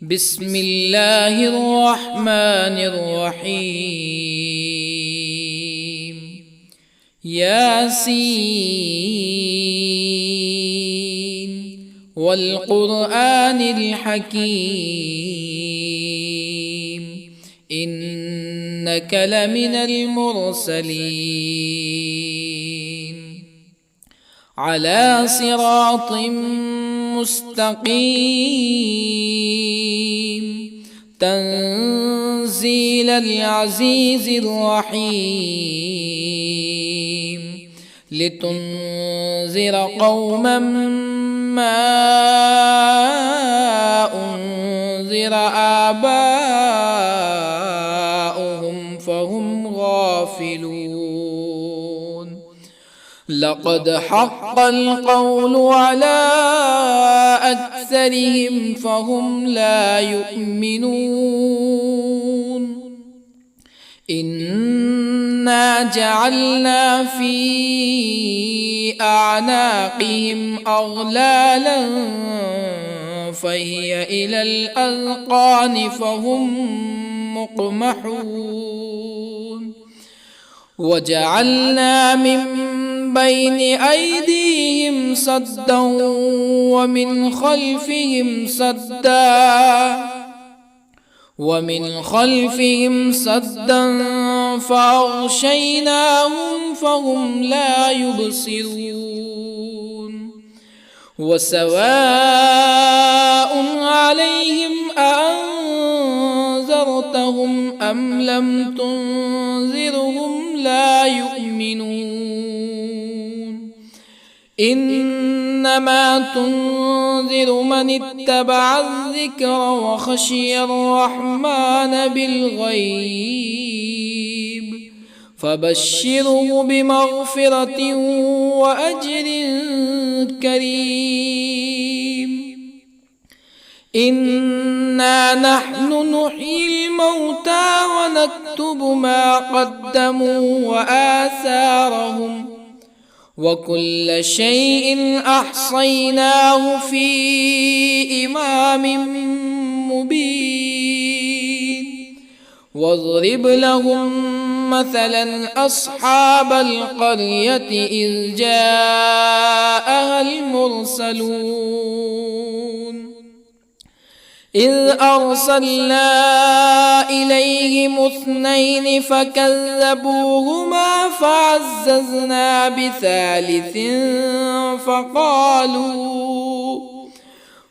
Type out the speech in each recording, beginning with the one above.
بسم الله الرحمن الرحيم. ياسين والقرآن الحكيم إنك لمن المرسلين على صراط مستقيم تنزيل العزيز الرحيم لتنذر قوما ما أنذر آباؤهم فهم غافلون. لقد حق القول على أكثرهم فهم لا يؤمنون. إنا جعلنا في أعناقهم أغلالا فهي إلى الأذقان فهم مقمحون. وجعلنا من بين أيديهم سدا ومن خلفهم سدا فأغشيناهم فهم لا يبصرون. وسواء عليهم أأنذرتهم أم لم تنذرهم لا يؤمنون. إنما تنذر من اتبع الذكر وخشي الرحمن بالغيب فبشره بمغفرة وأجر كريم. إنا نحن نحيي الموتى ونكتب ما قدموا وآثارهم وكل شيء أحصيناه في إمام مبين. واضرب لهم مثلا أصحاب القرية إذ جاءها المرسلون إذ أرسلنا إليهم اثنين فكذبوهما فعززنا بثالث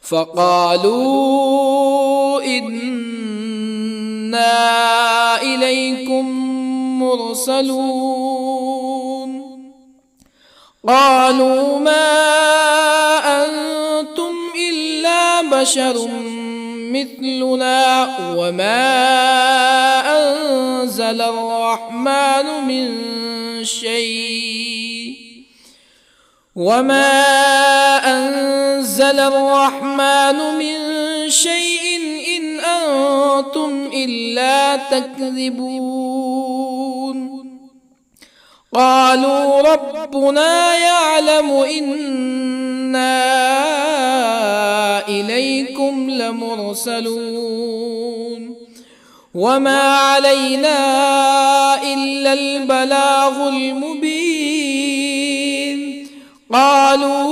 فقالوا إنا إليكم مرسلون. قالوا ما أنتم إلا بشر مثلنا وما أنزل الرحمن من شيء إن أنتم إلا تكذبون. قالوا ربنا يعلم إنا إليكم لمرسلون وما علينا إلا البلاغ المبين. قالوا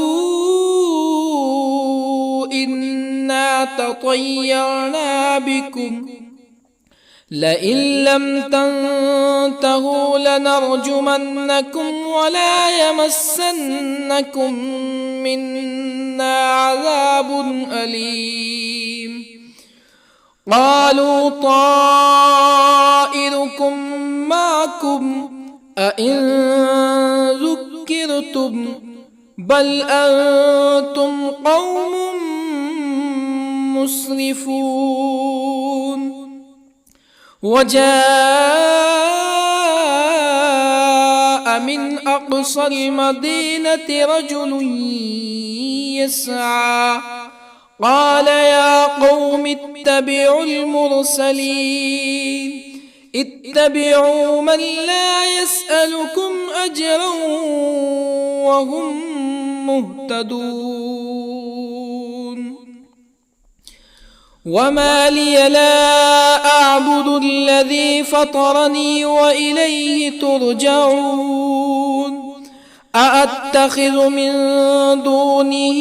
إنا تطيرنا بكم لئن لم تنتهوا لنرجمنكم ولا يمسنكم منا عذاب أليم. قالوا طائركم معكم أئن ذكرتم بل أنتم قوم مسرفون. وجاء من أقصى المدينة رجل يسعى قال يا قوم اتبعوا المرسلين اتبعوا من لا يسألكم أجرا وهم مهتدون. وما لي لا أعبد الذي فطرني وإليه ترجعون أأتخذ من دونه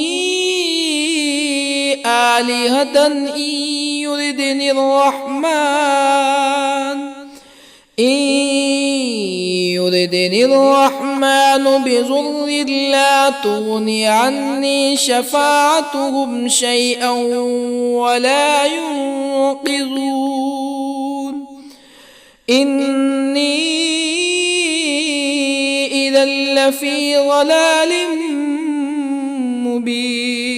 آلهة يردني الرحمن بضر لا تغني عني شفاعتهم شيئا ولا ينقذون إني إذا لفي ضلال مبين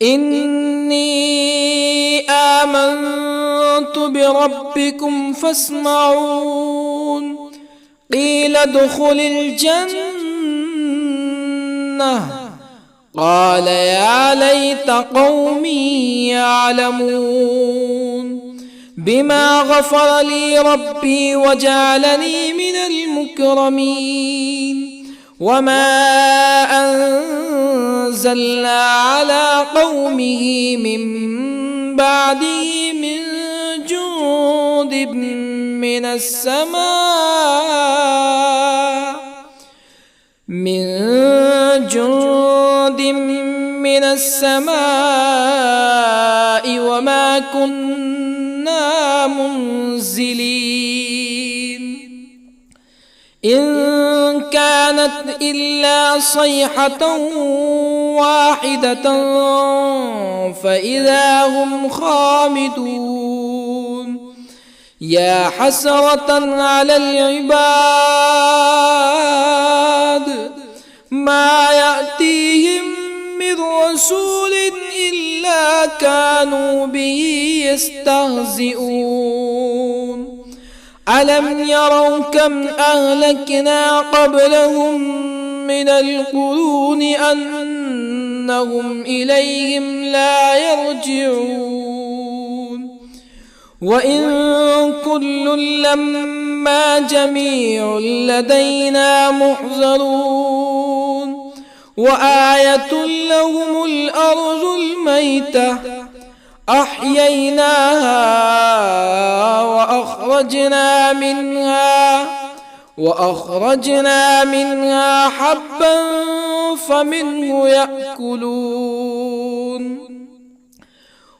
إني آمنت بربكم فاسمعون قيل ادخل الجنة قال يا ليت قومي يعلمون بما غفر لي ربي وجعلني من المكرمين وما أنزلنا على قومه من بعده من جند من السماء وما كنا منزلين إن كانت إلا صيحة واحدة فإذا هم خامدون يا حسرة على العباد ما يأتيهم من رسول إلا كانوا به يستهزئون ألم يروا كم أهلكنا قبلهم من القرون أنهم إليهم لا يرجعون وإن كل لما جميع لدينا محضرون وآية لهم الأرض الميتة أحييناها وأخرجنا منها حبا فمنه يأكلون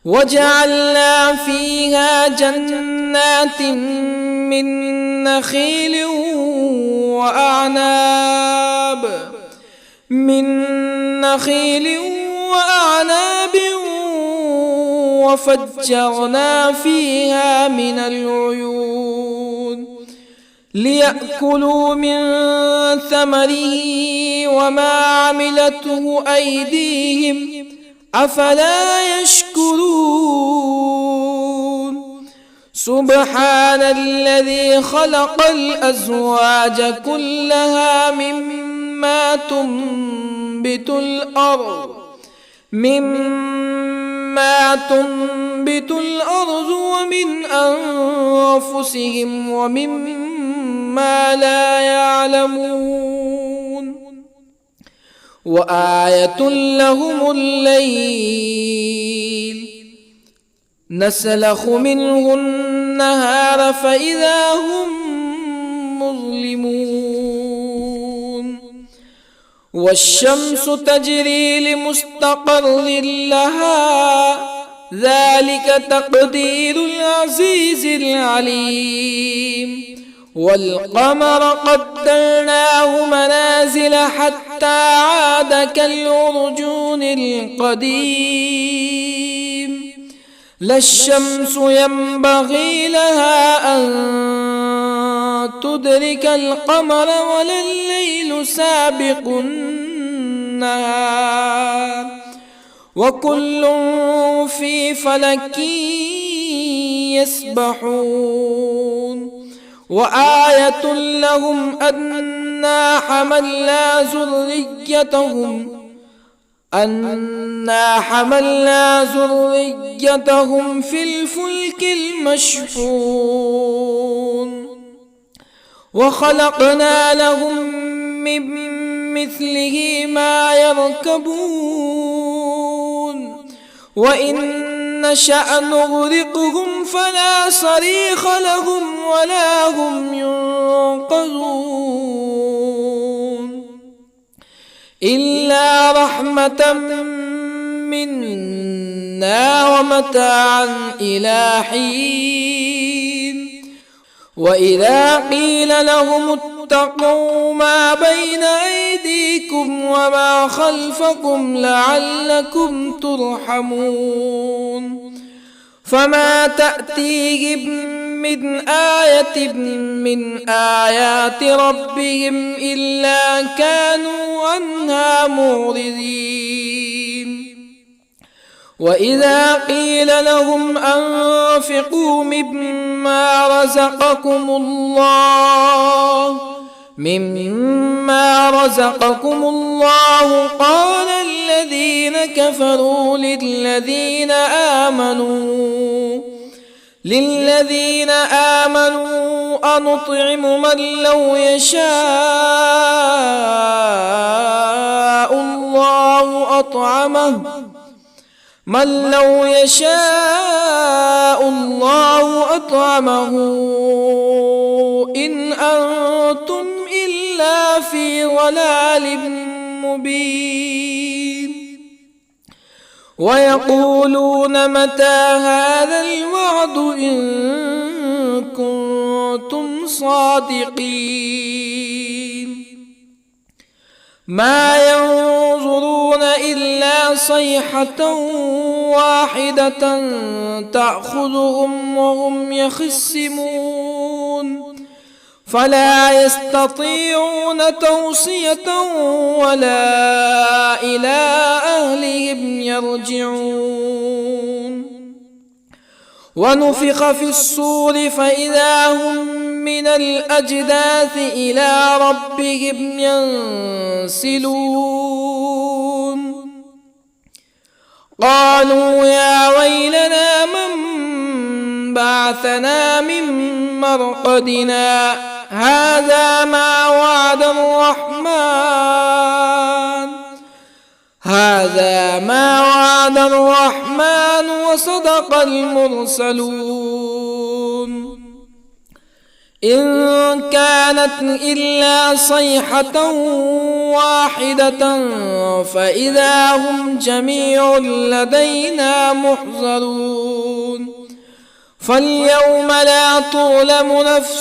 وجعلنا فيها جنات من نخيل وأعناب وفجرنا فيها من العيون ليأكلوا من ثمره وما عملته أيديهم أفلا يشكرون سبحان الذي خلق الأزواج كلها مما تنبت الأرض ومن أنفسهم ومما لا يعلمون وآية لهم الليل نسلخ منه النهار فإذا هم مظلمون والشمس تجري لمستقر لها ذلك تقدير العزيز العليم والقمر قدرناه منازل حتى عاد كالعرجون القديم لا الشمس ينبغي لها أن تدرك القمر ولا الليل سابق النهار وكل في فلك يسبحون وآية لهم أنا حملنا ذريتهم في الفلك المشحون وخلقنا لهم من مثله ما يركبون وإن نشأ نغرقهم فلا صريخ لهم ولا هم ينقذون إلا رحمة منا ومتاعا إلى حين وإذا قيل لهم اتقوا ما بين أيديكم وما خلفكم لعلكم ترحمون فما تأتيهم من آية من آيات ربهم إلا كانوا عنها معرضين وإذا قيل لهم أنفقوا مما رزقكم الله قال الذين كفروا للذين آمنوا أنطعم من لو يشاء الله أطعمه إن أنتم إلا في ضلال مبين ويقولون متى هذا الوعد إن كنتم صادقين ما ينظرون إلا صيحة واحدة تأخذهم وهم يخصمون فلا يستطيعون توصية ولا إلى أهلهم يرجعون ونفخ في الصور فإذا هم من الأجداث إلى ربهم ينسلون قالوا يا ويلنا من بعثنا من مرقدنا هذا ما وعد الرحمن وصدق المرسلون إن كانت إلا صيحة واحدة فإذا هم جميع لدينا محضرون فاليوم لا تظلم نفس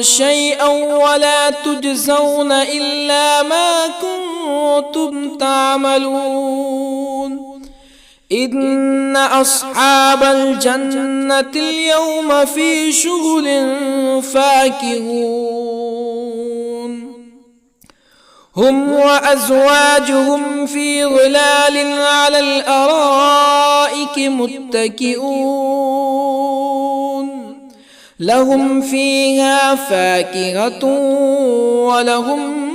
شيئا ولا تجزون إلا ما كنتم تعملون إن أصحاب الجنة اليوم في شغل فاكهون هم وأزواجهم في ظلال على الأرائك متكئون لهم فيها فاكهة ولهم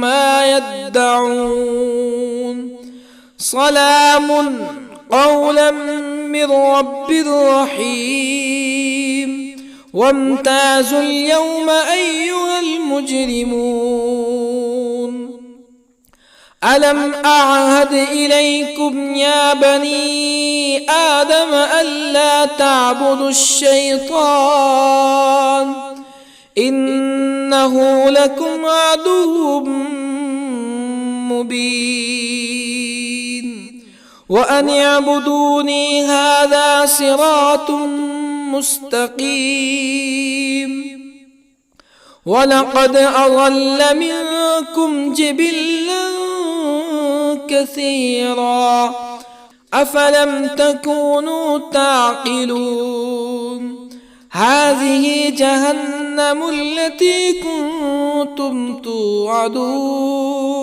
ما يدعون سلام قولا من رب رحيم وامتازوا اليوم أيها المجرمون ألم أعهد إليكم يا بني آدم ألا تعبدوا الشيطان إنه لكم عدو مبين وأن اعبدوني هذا صراط مستقيم ولقد أضل منكم جبلا كثيرا أفلم تكونوا تعقلون هذه جهنم التي كنتم توعدون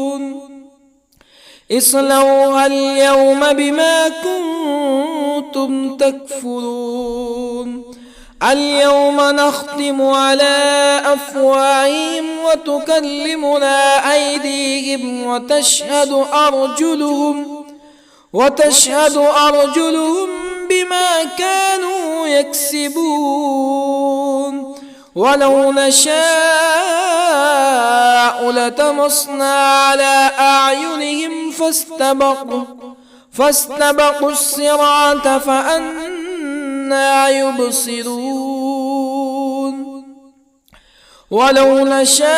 اصلوها اليوم بما كنتم تكفرون اليوم نختم على أفواههم وتكلمنا أيديهم وتشهد أرجلهم بما كانوا يكسبون ولو نشاء لطمسنا على أعينهم فاستبقوا الصراط فأنى يبصرون ولو نشاء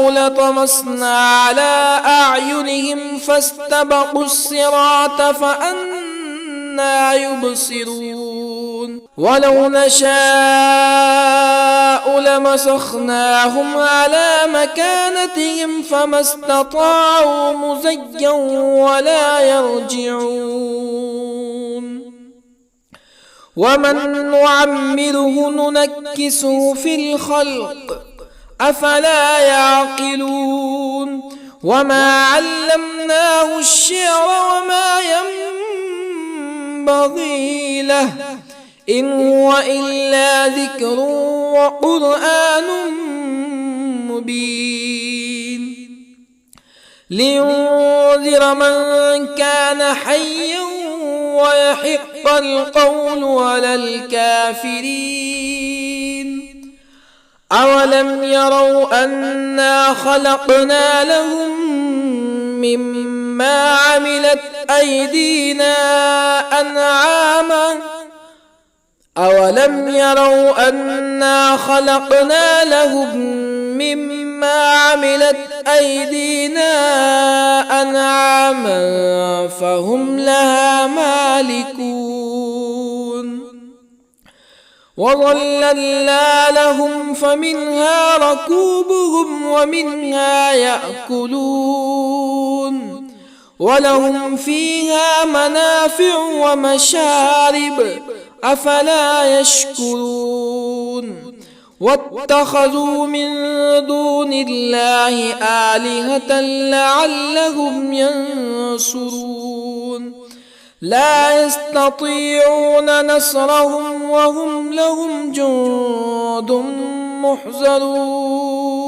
لطمسنا على أعينهم فاستبقوا الصراط فأنى يبصرون ولو نشاء لمسخناهم على مكانتهم فما استطاعوا مزيا ولا يرجعون ومن نعمره ننكسه في الخلق أفلا يعقلون وما علمناه الشعر وما ينبغي له إن هو إلا ذكر وقرآن مبين لينذر من كان حيا ويحق القول على الكافرين أولم يروا أنا خلقنا لهم مما عملت أيدينا أنعاما أولم يروا أنا خلقنا لهم مما عملت أيدينا أنعاما فهم لها مالكون وظللنا لهم فمنها ركوبهم ومنها يأكلون ولهم فيها منافع ومشارب أفلا يشكرون واتخذوا من دون الله آلهة لعلهم ينصرون لا يستطيعون نصرهم وهم لهم جند محضرون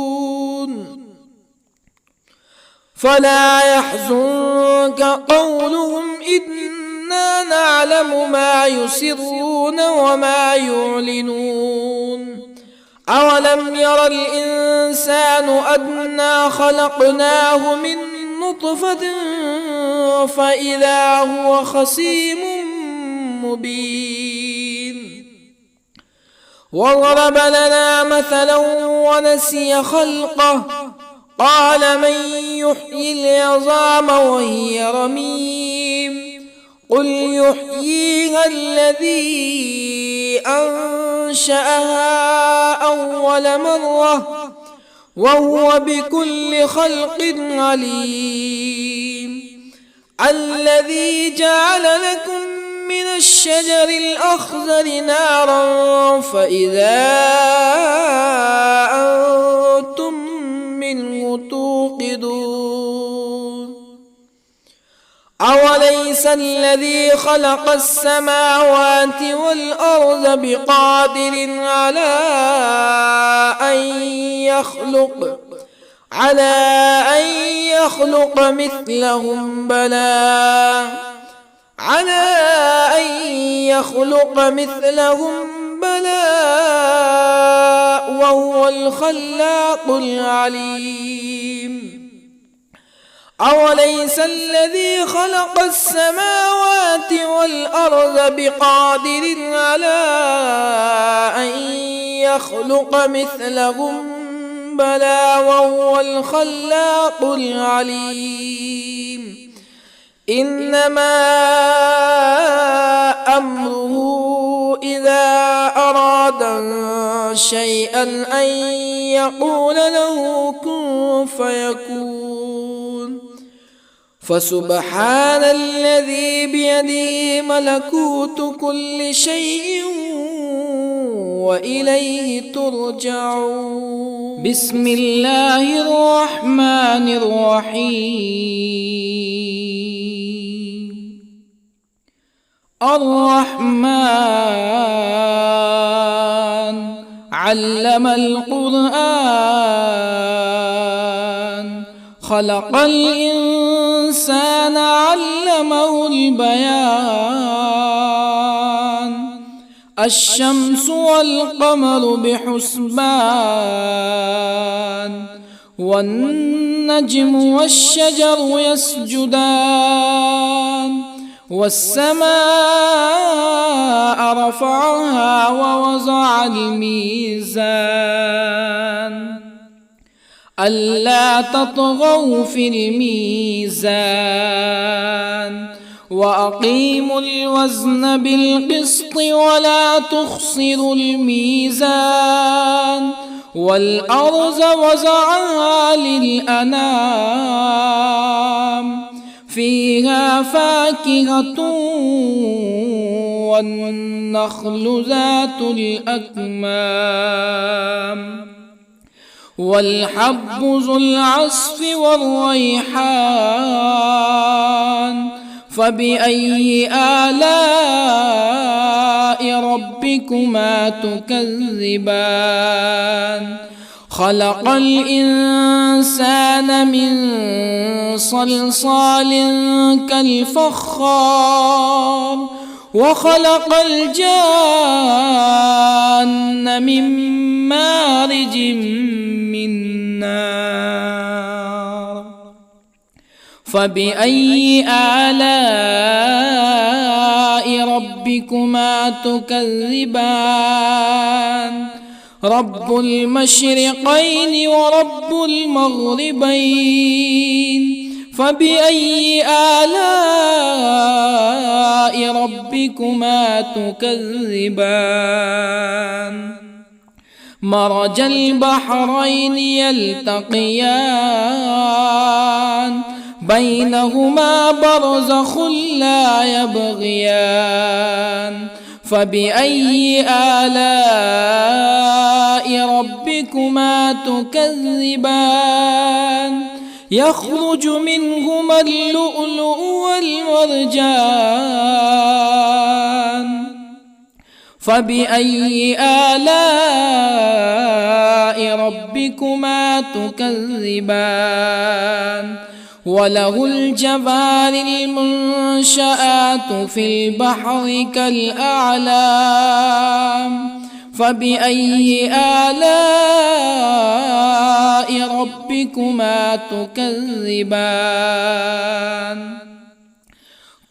فلا يحزنك قولهم إنا نعلم ما يسرون وما يعلنون أولم ير الإنسان أنا خلقناه من نطفة فإذا هو خصيم مبين وضرب لنا مثلا ونسي خلقه قال من يحيي العظام وهي رميم قل يحييها الذي أنشأها أول مرة وهو بكل خلق عليم الذي جعل لكم من الشجر الأخضر نارا فإذا أنتم منه توقدون أوليس الذي خلق السماوات والأرض بقادر على أن يخلق مثلهم بلى وهو الخلاق العليم أوليس الذي خلق السماوات والأرض بقادر على أن يخلق مثلهم بلى وهو الخلاق العليم إنما أمره إذا أراد شيئا أن يقول له كن فيكون فسبحان الذي بيده ملكوت كل شيء وإليه ترجعون بسم الله الرحمن الرحيم الرحمن علم القرآن خلق الإنسان علمه البيان الشمس والقمر بحسبان والنجم والشجر يسجدان والسماء رفعها ووضع الميزان ألا تطغوا في الميزان وأقيموا الوزن بالقسط ولا تخسروا الميزان والأرض وضعها للأنام فيها فاكهة والنخل ذات الأكمام والحب ذو العصف والريحان فبأي آلاء ربكما تكذبان خلق الإنسان من صلصال كالفخار وخلق الجان من مارج من نار فبأي آلاء ربكما تكذبان رب المشرقين ورب المغربين فبأي آلاء ربكما تكذبان مرج البحرين يلتقيان بينهما برزخ لا يبغيان فبأي آلاء ربكما تكذبان يخرج منهما اللؤلؤ والمرجان فبأي آلاء ربكما تكذبان وله الجوار المنشآت في البحر كالأعلام فبأي آلاء ربكما تكذبان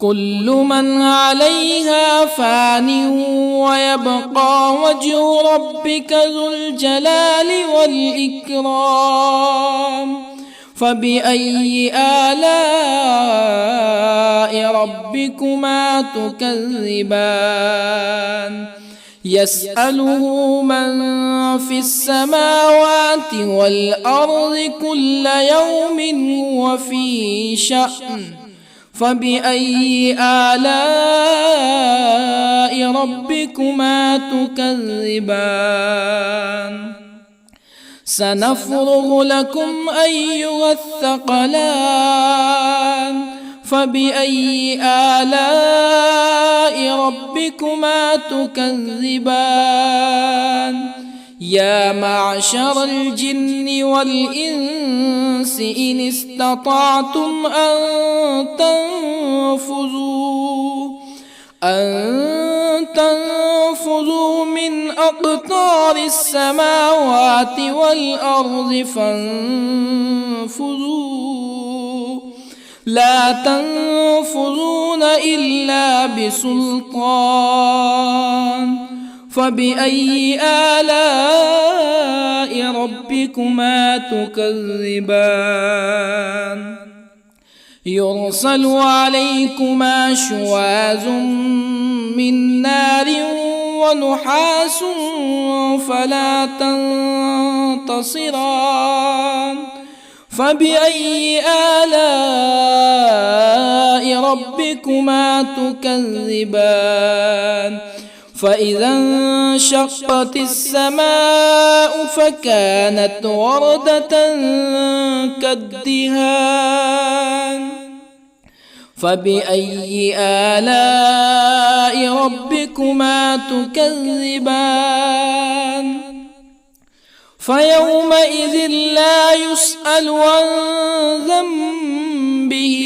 كل من عليها فان ويبقى وجه ربك ذو الجلال والإكرام فبأي آلاء ربكما تكذبان يسأله من في السماوات والأرض كل يوم هو في شأن فبأي آلاء ربكما تكذبان سنفرغ لكم أيها الثقلان فبأي آلاء ربكما تكذبان يا معشر الجن والإنس إن استطعتم أن تنفذوا من أقطار السماوات والأرض فانفذوا لا تنفذون إلا بسلطان فبأي آلاء ربكما تكذبان يرسل عليكما شواظ من نار ونحاس فلا تنتصران فبأي آلاء ربكما تكذبان فإذا انشقت السماء فكانت وردة كالدهان فبأي آلاء ربكما تكذبان فيومئذ لا يسأل عن ذنبه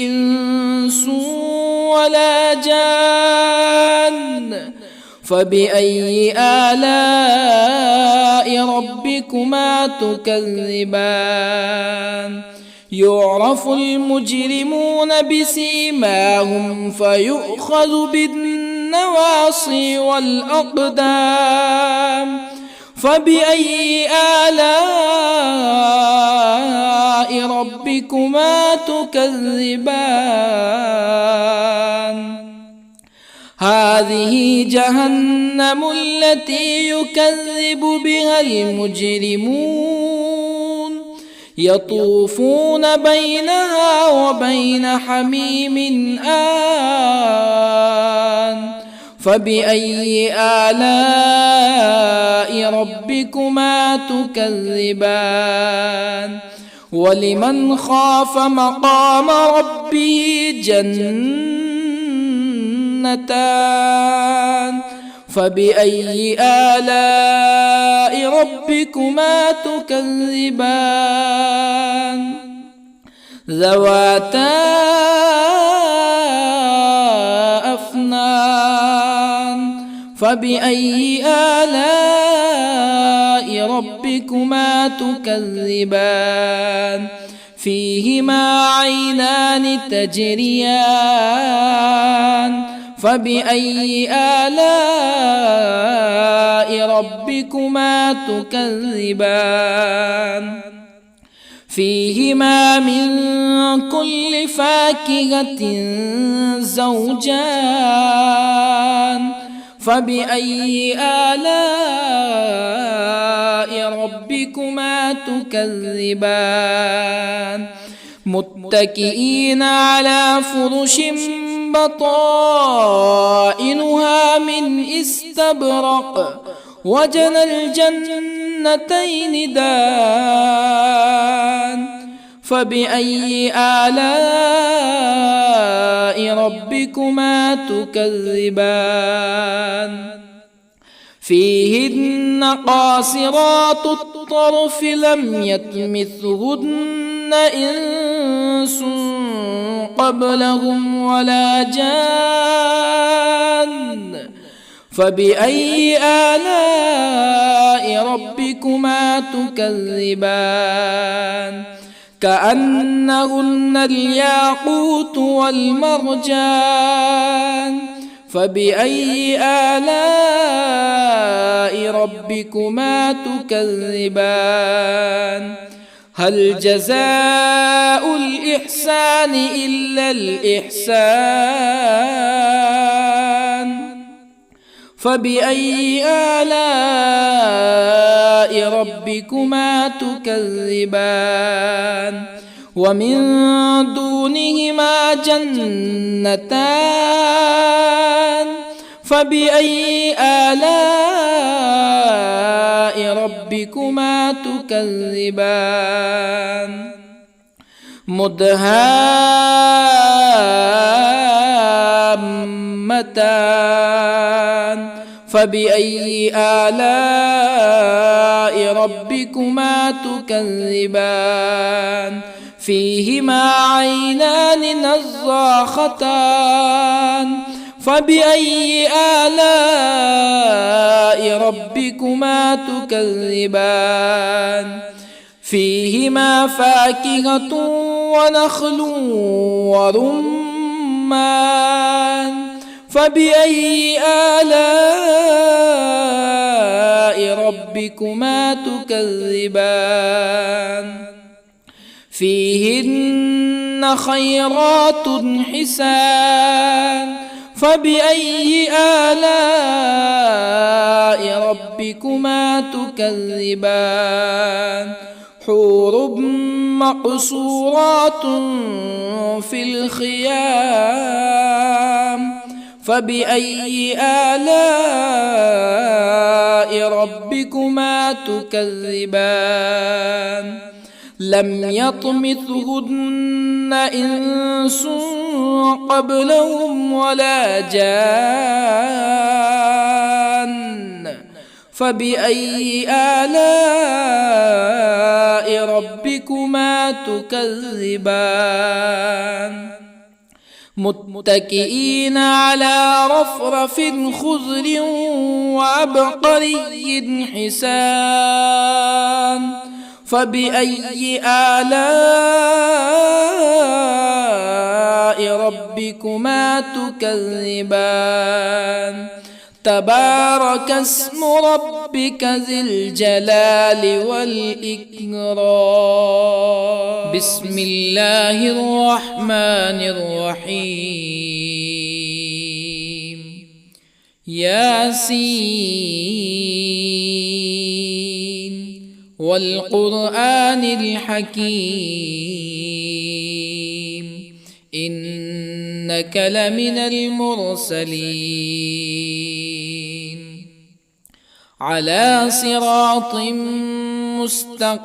إنس ولا جان فبأي آلاء ربكما تكذبان يعرف المجرمون بسيماهم فيؤخذ بالنواصي والأقدام فبأي آلاء ربكما تكذبان هذه جهنم التي يكذب بها المجرمون يطوفون بينها وبين حميم آن فبأي آلاء ربكما تكذبان ولمن خاف مقام ربه جنتان فبأي آلاء ربكما تكذبان ذواتا أفنان فبأي آلاء ربكما تكذبان فيهما عينان تجريان فبأي آلاء ربكما تكذبان فيهما من كل فاكهة زوجان فبأي آلاء ربكما تكذبان متكئين على فرش بطائنها من استبرق وجنى الجنتين دان فبأي آلاء ربكما تكذبان فيهن قاصرات الطرف لم يطمثهن إنس قبلهم ولا جان فبأي آلاء ربكما تكذبان كأنهن الياقوت والمرجان فبأي آلاء ربكما تكذبان هل جزاء الإحسان إلا الإحسان فبأي آلاء ربكما تكذبان ومن دونهما جنتان فبأي آلاء ربكما تكذبان مدهامتان فبأي آلاء ربكما تكذبان فيهما عينان نضاختان فبأي آلاء ربكما تكذبان فيهما فاكهة ونخل ورمان فبأي آلاء ربكما تكذبان فيهن خيرات حسان فبأي آلاء ربكما تكذبان حور مقصورات في الخيام فبأي آلاء ربكما تكذبان لم يطمثهن إنس قبلهم ولا جان فبأي آلاء ربكما تكذبان متكئين على رفرف خضر وعبقري حسان فبأي آلاء ربكما تكذبان تبارك اسم ربك ذي الجلال والإكرام بسم الله الرحمن الرحيم ياسين والقرآن الحكيم إنك لمن المرسلين على صراط مستقيم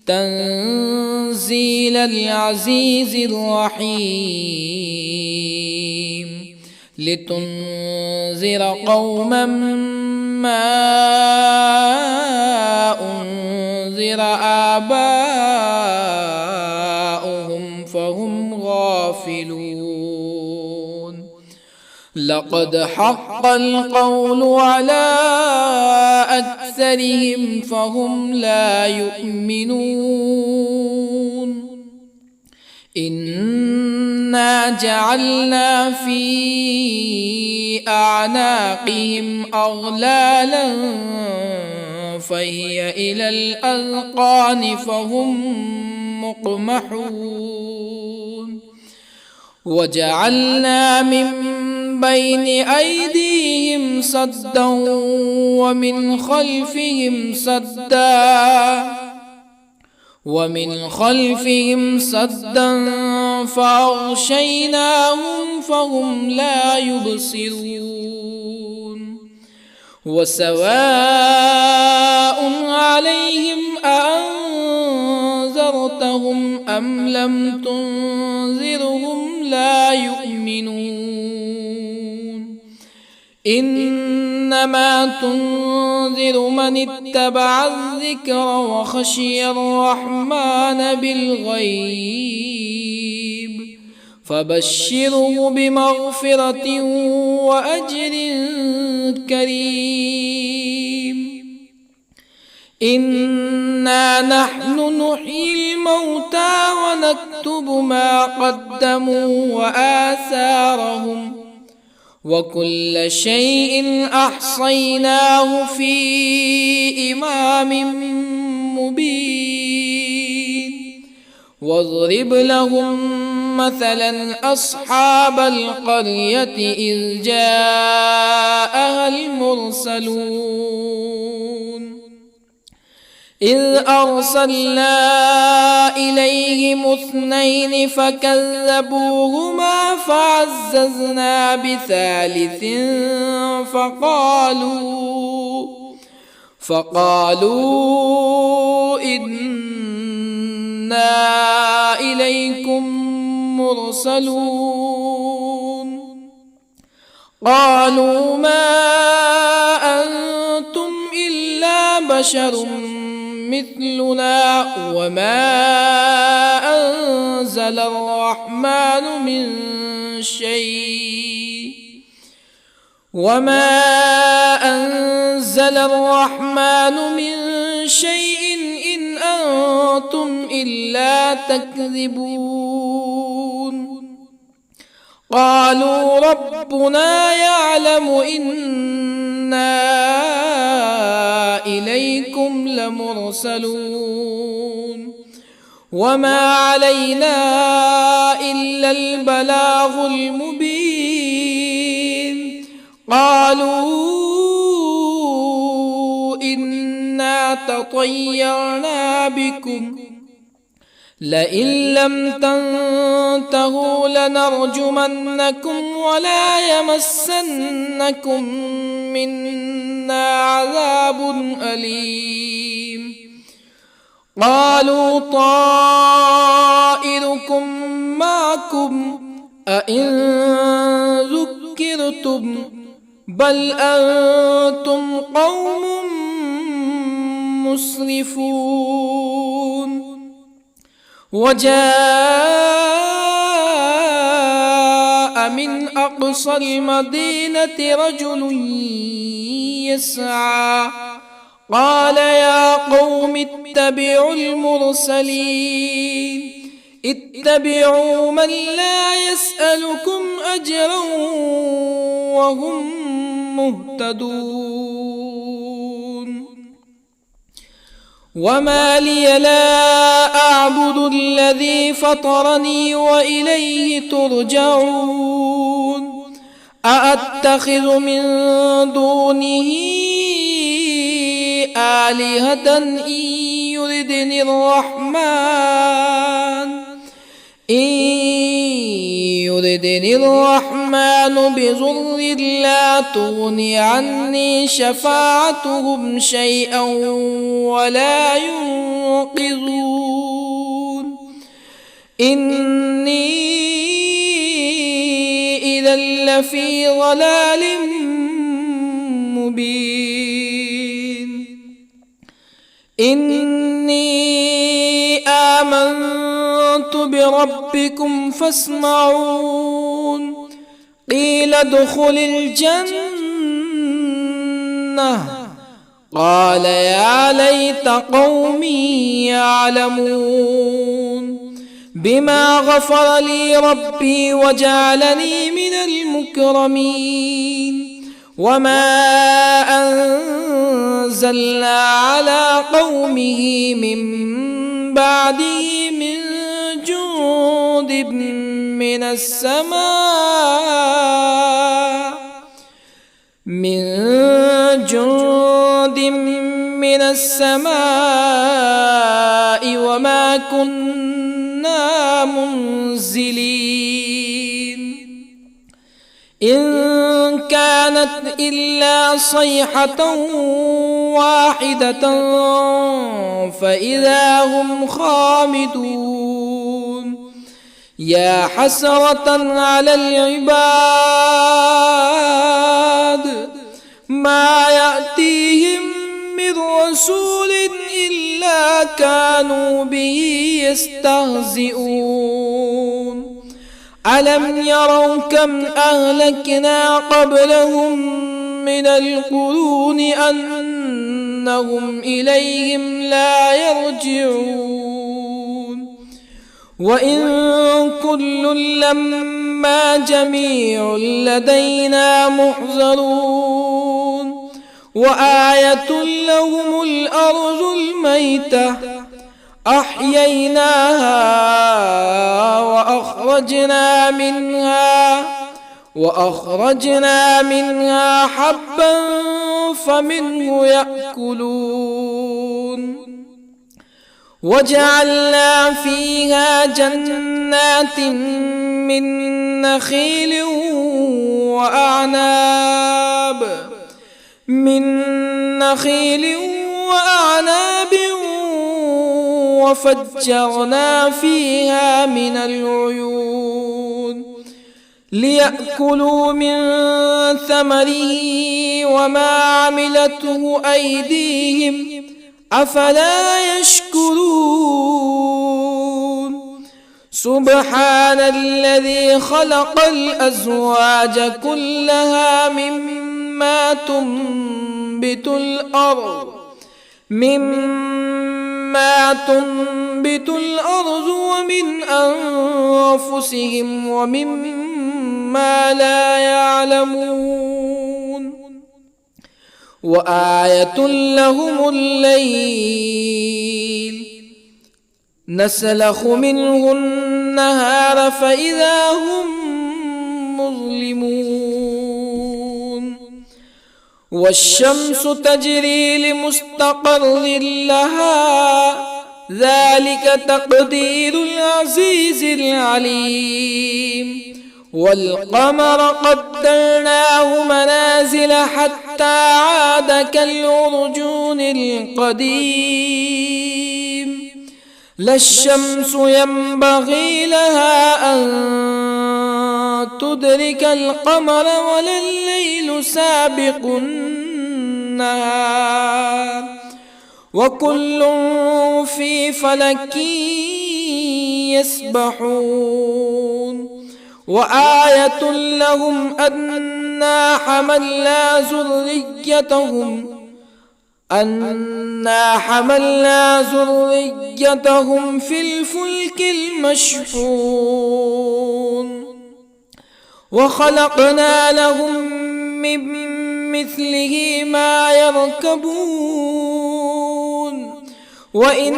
تنزيل العزيز الرحيم لتنذر قوما ما أنذر آباؤهم فهم غافلون لقد حق القول على أكثرهم فهم لا يؤمنون إنا جعلنا في أعناقهم أغلالا فهي إلى الأذقان فهم مقمحون وجعلنا من بين أيديهم سدا ومن خلفهم سدا فأغشيناهم فهم لا يبصرون وسواء عليهم أأنذرتهم أم لم تنذرهم لا يؤمنون إنما تنذر من اتبع الذكر وخشي الرحمن بالغيب فبشره بمغفرة وأجر كريم إنا نحن نحيي الموتى ونكتب ما قدموا وآثارهم وكل شيء أحصيناه في إمام مبين واضرب لهم مثلا أصحاب القرية إذ جاءها المرسلون إذ أرسلنا إليهم اثنين فكذبوهما فعززنا بثالث فقالوا إنا إليكم مرسلون قالوا ما أنتم إلا بشر مثلنا وما أنزل الرحمن من شيء إن أنتم إلا تكذبون قالوا ربنا يعلم إنا إليكم لمرسلون وما علينا إلا البلاغ المبين قالوا إنا تطيرنا بكم لئن لم تنتهوا لنرجمنكم ولا يمسنكم منا عذاب أليم قالوا طائركم معكم أئن ذكرتم بل أنتم قوم مسرفون. وجاء من أقصى المدينة رجل يسعى قال يا قوم اتبعوا المرسلين اتبعوا من لا يسألكم أجرا وهم مهتدون. وما لي لا أعبد الذي فطرني وإليه ترجعون. أأتخذ من دونه آلهة إن يردني الرحمن بضر لا تغني عني شفاعتهم شيئا ولا ينقذون. إني إذا لفي ضلال مبين. إني آمنت بربكم فاسمعون. قيل ادخل الجنة قال يا ليت قومي يعلمون. بما غفر لي ربي وجعلني من المكرمين. وما أنزلنا على قومه من بعده من جند من السماء وما كنا منزلين. إن كانت إلا صيحة واحدة فإذا هم خامدون. يا حسرة على العباد ما يأتيهم من رسول إلا كانوا به يستهزئون. ألم يروا كم أهلكنا قبلهم من القرون أنهم إليهم لا يرجعون. وإن كل لما جميع لدينا محضرون. وآية لهم الأرض الميتة أحييناها وأخرجنا منها حبا فمنه يأكلون. وجعلنا فيها جنات من نخيل وأعناب وفجرنا فيها من العيون ليأكلوا من ثمره وما عملته أيديهم أفلا يشكرون. سبحان الذي خلق الأزواج كلها مما تنبت الأرض ومن أنفسهم ومما لا يعلمون. وآية لهم الليل نسلخ منه النهار فإذا هم مظلمون. والشمس تجري لمستقر لها ذلك تقدير العزيز العليم. والقمر قدرناه منازل حتى عاد كالعرجون القديم. لا الشمس ينبغي لها أن تدرك القمر ولا الليل سابق النهار وكل في فلك يسبحون وآية لهم أنا حملنا ذريتهم في الفلك المشحون وخلقنا لهم من مثله ما يركبون وإن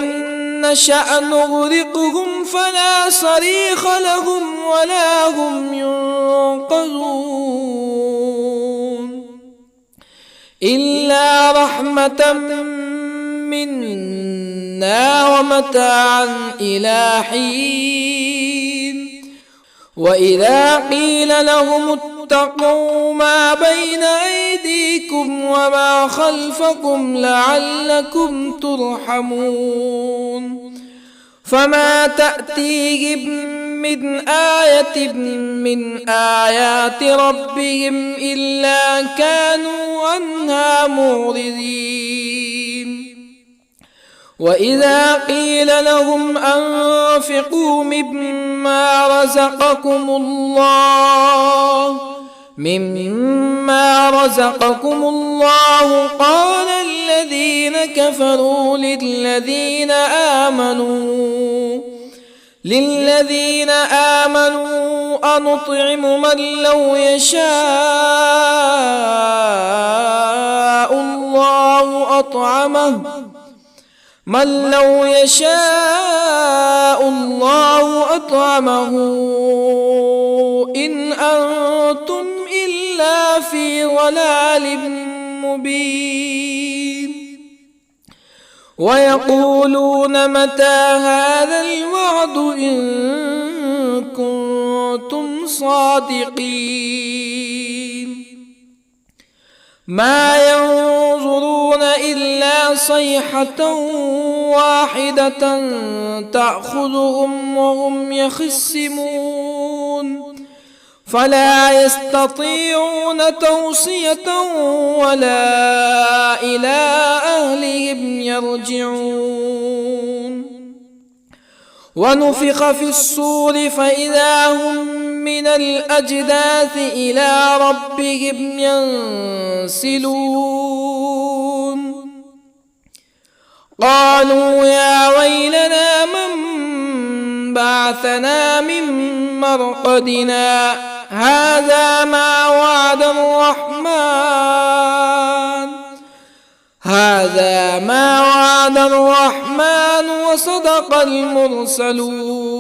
نشأ نغرقهم فلا صريخ لهم ولا هم ينقذون إلا رحمة منا ومتاعا إلى حين وإذا قيل لهم اتقوا ما بين أيديكم وما خلفكم لعلكم ترحمون فما تأتيهم من آية من آيات ربهم إلا كانوا عنها معرضين وإذا قيل لهم أنفقوا مما رزقكم الله قال الذين كفروا للذين آمنوا أنطعم من لو يشاء الله أطعمه إن أنتم إلا في ضلال مبين ويقولون متى هذا الوعد إن كنتم صادقين ما ينظرون إلا صيحة واحدة تأخذهم وهم يخصمون فلا يستطيعون توصية ولا إلى أهلهم يرجعون ونفخ في الصور فإذا هم من الأجداث إلى ربهم ينسلون قالوا يا ويلنا من بعثنا من مرقدنا هذا ما وعد الرحمن وصدق المرسلون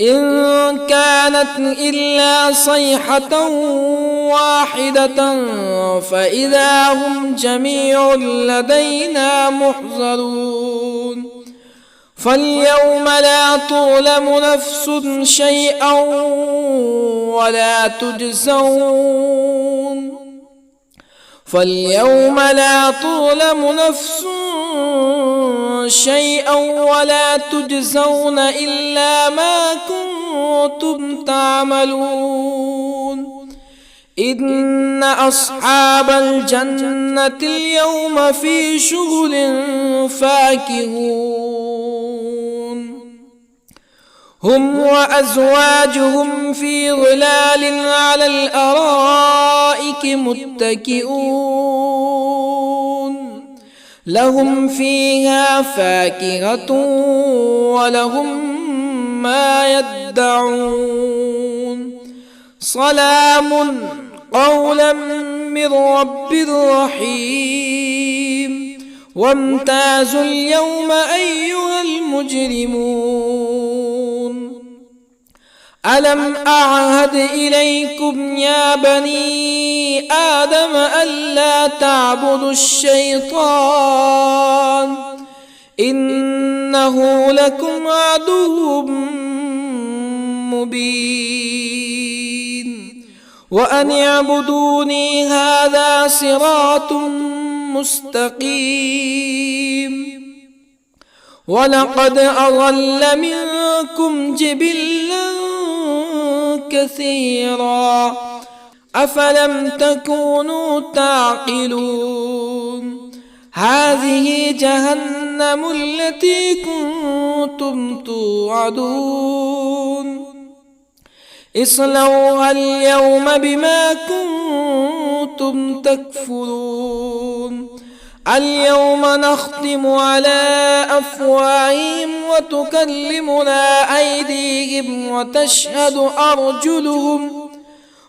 إن كانت إلا صيحة واحدة فإذا هم جميع لدينا محضرون فاليوم لا تظلم نفس شيئا ولا تجزون إلا ما كنتم تعملون إن أصحاب الجنة اليوم في شغل فاكهون هم وأزواجهم في ظلال على الأرائك متكئون لهم فيها فاكهة ولهم ما يدعون سلام قولا من رب رحيم وامتازوا اليوم أيها المجرمون ألم أعهد إليكم يا بني آدم ألا تعبدوا الشيطان إنه لكم عدو مبين وأن اعبدوني هذا صراط مستقيم ولقد أضل منكم جبلا كثيرا أفلم تكونوا تعقلون هذه جهنم التي كنتم توعدون اصلوها اليوم بما كنتم تكفرون اليوم نختم على أفواههم وتكلمنا أيديهم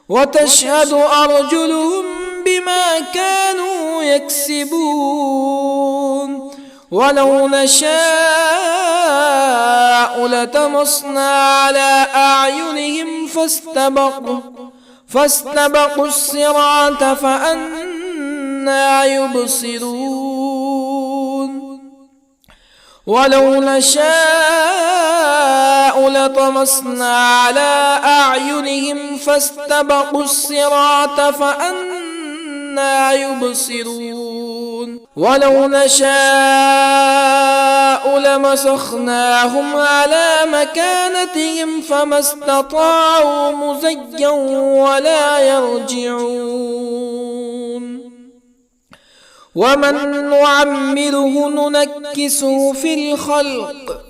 وتشهد أرجلهم بما كانوا يكسبون ولو نشاء لطمسنا على أعينهم فاستبقوا الصراط فأنى يبصرون ولو نشاء لطمسنا على أعينهم فاستبقوا الصراط فأنى يبصرون ولو نشاء لمسخناهم على مكانتهم فما استطاعوا مزيا ولا يرجعون ومن نعمره ننكسه في الخلق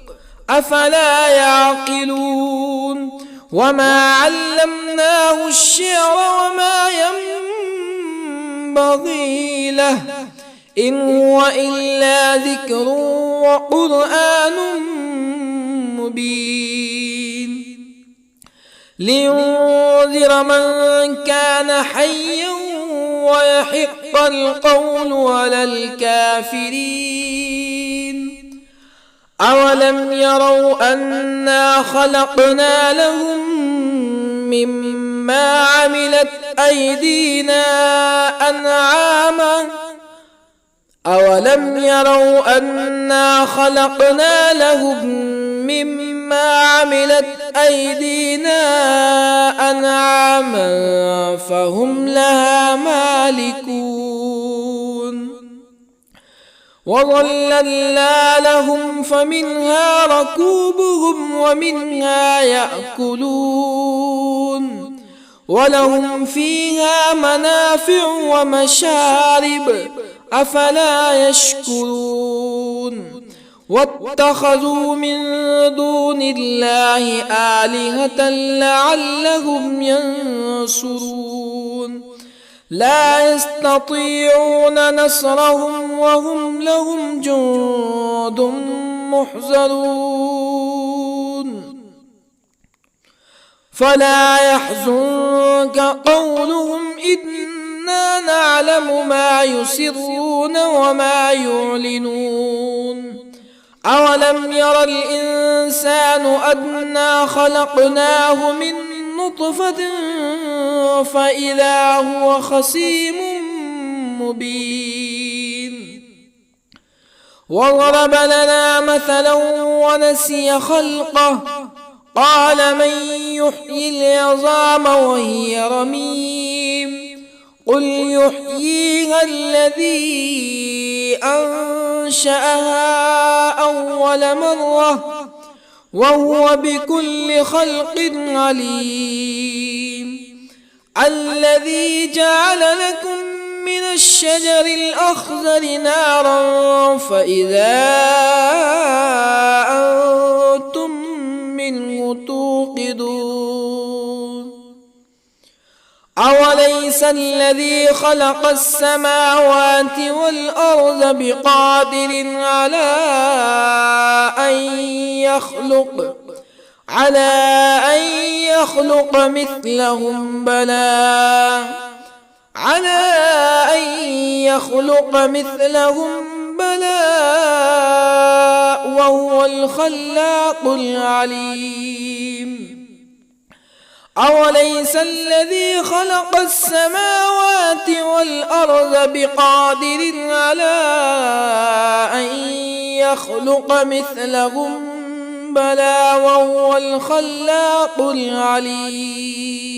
أفلا يعقلون وما علمناه الشعر وما ينبغي له إن هو إلا ذكر وقرآن مبين لينذر من كان حيا ويحق القول على الكافرين أولم يروا أنا خلقنا لهم مما عملت أيدينا أنعاما أولم يروا أنا خلقنا لهم مما عملت أيدينا أنعاما فهم لها مالكون وظللنا لهم فمنها ركوبهم ومنها يأكلون ولهم فيها منافع ومشارب أفلا يشكرون واتخذوا من دون الله آلهة لعلهم ينصرون لا يستطيعون نصرهم وهم لهم جند محضرون فلا يحزنك قولهم إنا نعلم ما يسرون وما يعلنون أولم ير الإنسان أنا خلقناه من نطفة فإذا هو خصيم مبين وضرب لنا مثلا ونسي خلقه قال من يحيي العظام وهي رميم قل يحييها الذي أنشأها أول مرة وهو بكل خلق عليم الذي جعل لكم من الشجر الأخضر نارا فإذا أنتم منه توقدون أوليس الذي خلق السماوات والأرض بقادر على أن يخلق مثلهم بلى وهو الخلاق العليم أوليس الذي خلق السماوات والأرض بقادر على أن يخلق مثلهم بلى وهو الخلاق العليم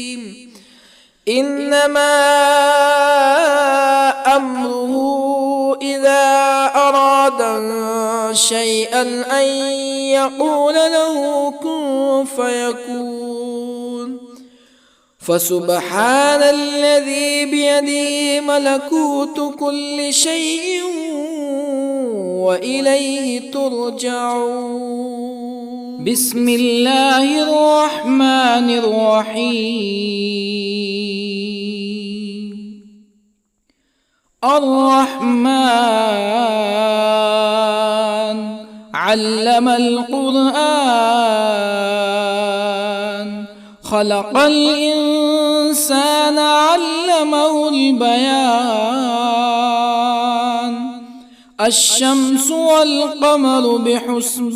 إنما أمره إذا أراد شيئا أن يقول له كن فيكون فسبحان الذي بيده ملكوت كل شيء وإليه ترجعون. بسم الله الرحمن الرحيم. الرحمن علم القرآن، خلق الإنسان علمه البيان. الشمس والقمر بحسبان،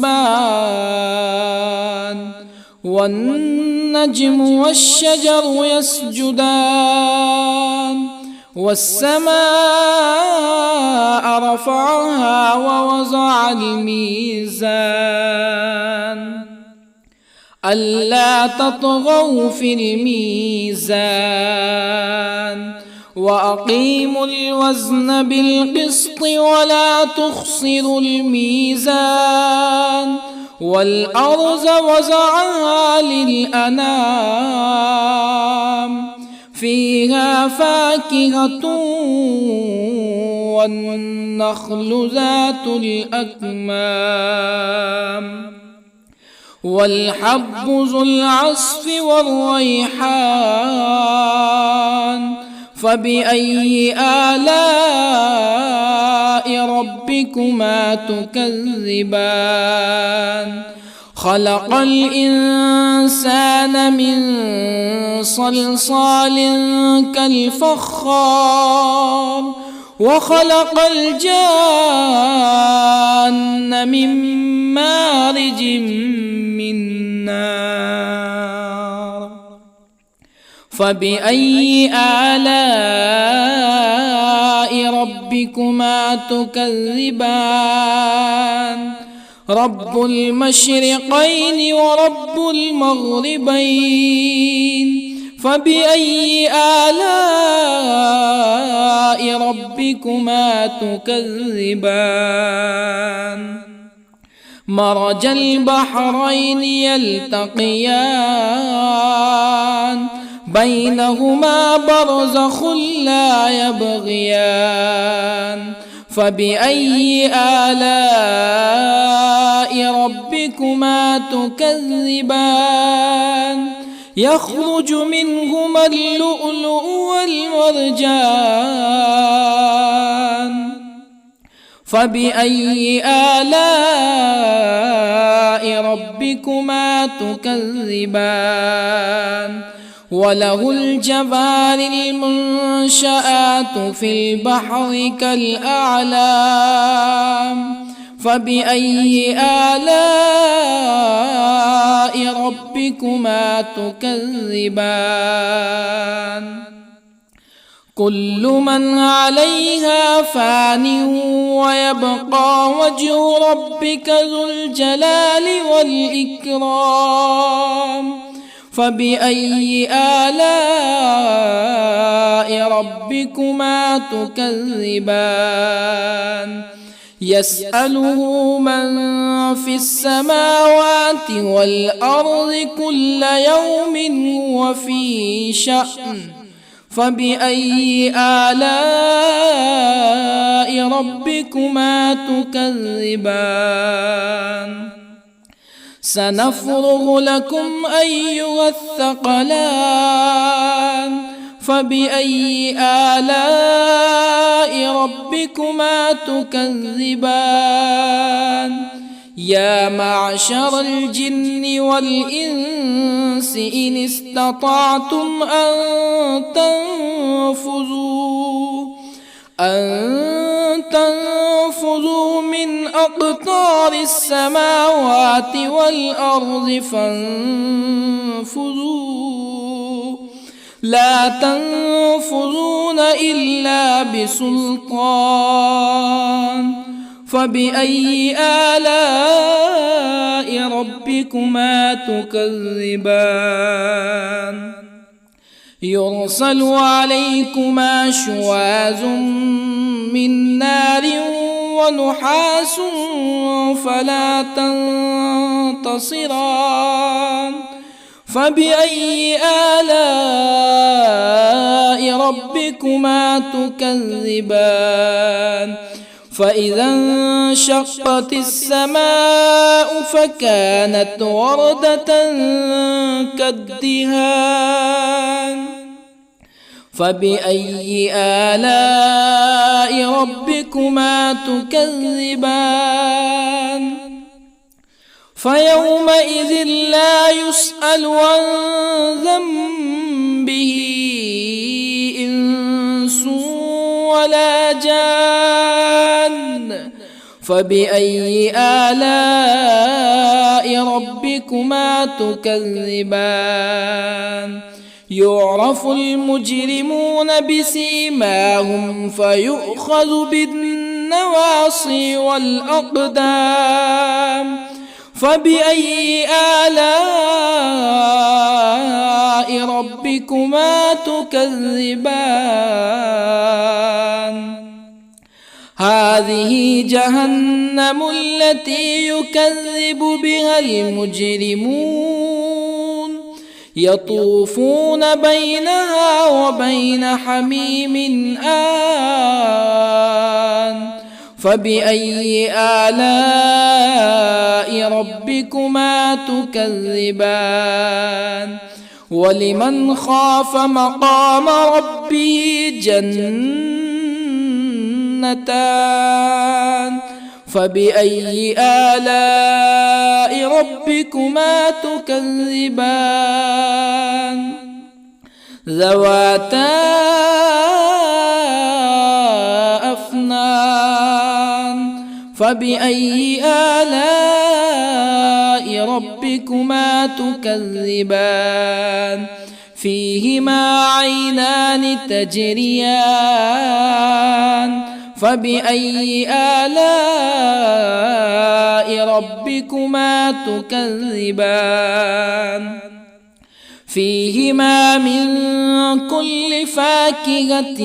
والنجم والشجر يسجدان. والسماء رفعها ووضع الميزان، ألا تطغوا في الميزان. وأقيموا الوزن بالقسط ولا تخسروا الميزان. والأرض وضعها للأنام، فيها فاكهة والنخل ذات الأكمام، والحب ذو العصف والريحان. فبأي آلاء ربكما تكذبان؟ خلق الإنسان من صلصال كالفخار، وخلق الجان من مارج من نار. فبأي آلاء ربكما تكذبان؟ رب المشرقين ورب المغربين. فبأي آلاء ربكما تكذبان؟ مرج البحرين يلتقيان، بينهما برزخ لا يبغيان. فبأي آلاء ربكما تكذبان؟ يخرج منهما اللؤلؤ والمرجان. فبأي آلاء ربكما تكذبان؟ وله الجوار المنشآت في البحر كالأعلام. فبأي آلاء ربكما تكذبان؟ كل من عليها فان ويبقى وجه ربك ذو الجلال والإكرام. فبأي آلاء ربكما تكذبان؟ يسأله من في السماوات والأرض كل يوم هو في شأن. فبأي آلاء ربكما تكذبان؟ سنفرغ لكم أيها الثقلان. فبأي آلاء ربكما تكذبان؟ يا معشر الجن والإنس إن استطعتم أن تنفذوا من أقطار السماوات والأرض فانفذوا، لا تنفذون إلا بسلطان. فبأي آلاء ربكما تكذبان؟ يرسل عليكما شواظ من نار ونحاس فلا تنتصران. فبأي آلاء ربكما تكذبان فإذا انشقت السماء فكانت وردة كالدهان فبأي آلاء ربكما تكذبان فيومئذ لا يسأل عن ذنبه إنس ولا جان فبأي آلاء ربكما تكذبان يعرف المجرمون بسيماهم فيؤخذ بالنواصي والأقدام فبأي آلاء ربكما تكذبان هذه جهنم التي يكذب بها المجرمون يطوفون بينها وبين حميم آن فبأي آلاء ربكما تكذبان ولمن خاف مقام ربه جنتان فبأي آلاء ربكما تكذبان ذواتا أفنان فبأي آلاء ربكما تكذبان فيهما عينان تجريان فبأي آلاء ربكما تكذبان فيهما من كل فاكهة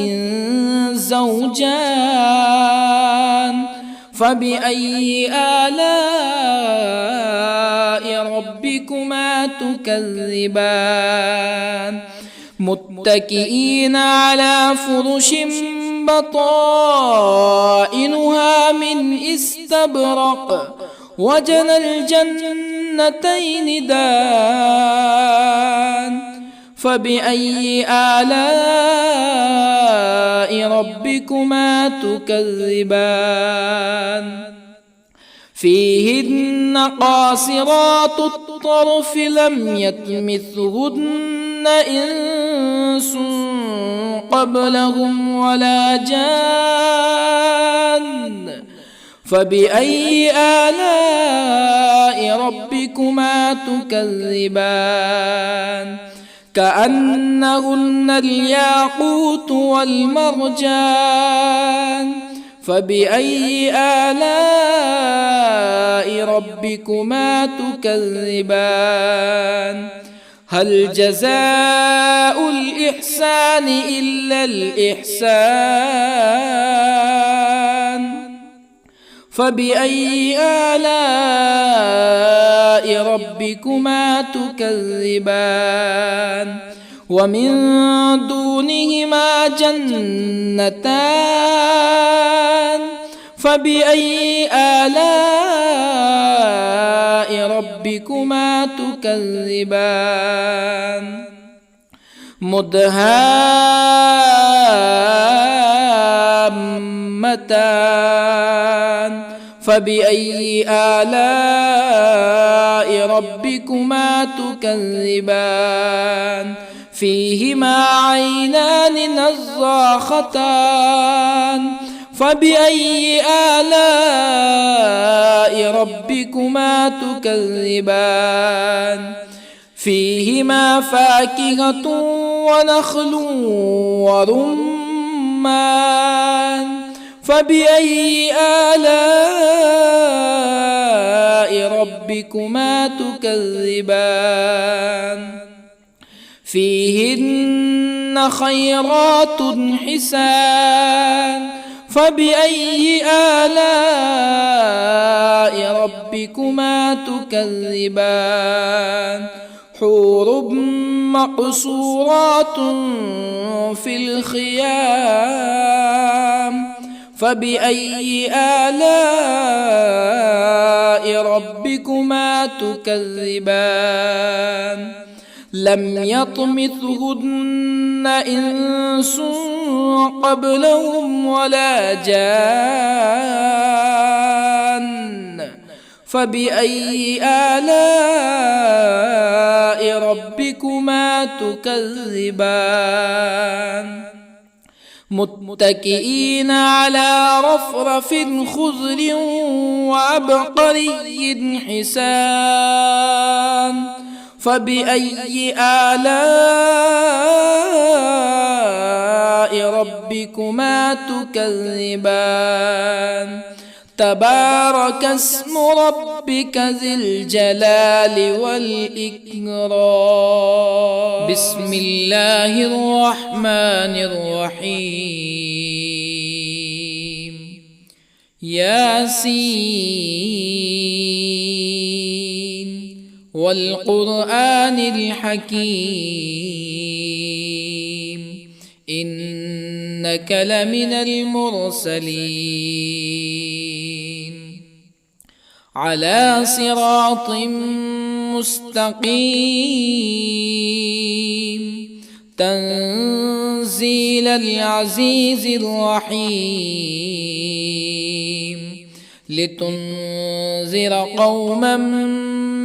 زوجان فبأي آلاء ربكما تكذبان متكئين على فرش بطائنها من استبرق وجنى الجنتين دان فبأي آلاء ربكما تكذبان فيهن قاصرات الطرف لم يطمثهن إنس قبلهم ولا جان فبأي آلاء ربكما تكذبان كأنهن الياقوت والمرجان فبأي آلاء ربكما تكذبان هل جزاء الإحسان إلا الإحسان فبأي آلاء ربكما تكذبان ومن دونهما جنتان فبأي آلاء ربكما تكذبان مدهامتان فبأي آلاء ربكما تكذبان فيهما عينان نضاختان فبأي آلاء ربكما تكذبان فيهما فاكهة ونخل ورمان فبأي آلاء ربكما تكذبان فيهن خيرات حسان فبأي آلاء ربكما تكذبان حور مقصورات في الخيام فبأي آلاء ربكما تكذبان لم يطمثهن إنس قبلهم ولا جان فبأي آلاء ربكما تكذبان متكئين على رفرف خضر وعبقري حسان فبأي آلاء ربكما تكذبان تبارك اسم ربك ذي الجلال والإكرام بسم الله الرحمن الرحيم ياسين والقرآن الحكيم إنك لمن المرسلين على صراط مستقيم تنزيل العزيز الرحيم لتنذر قوما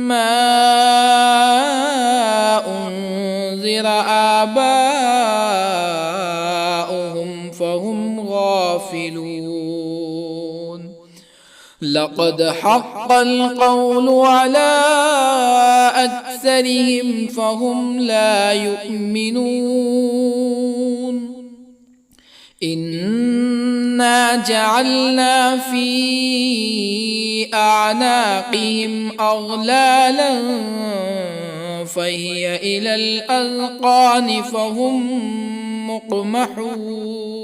ما أنذر آباؤهم فهم غافلون لقد حق القول على أكثرهم فهم لا يؤمنون إنا جعلنا في أعناقهم أغلالا فهي إلى الأذقان فهم مقمحون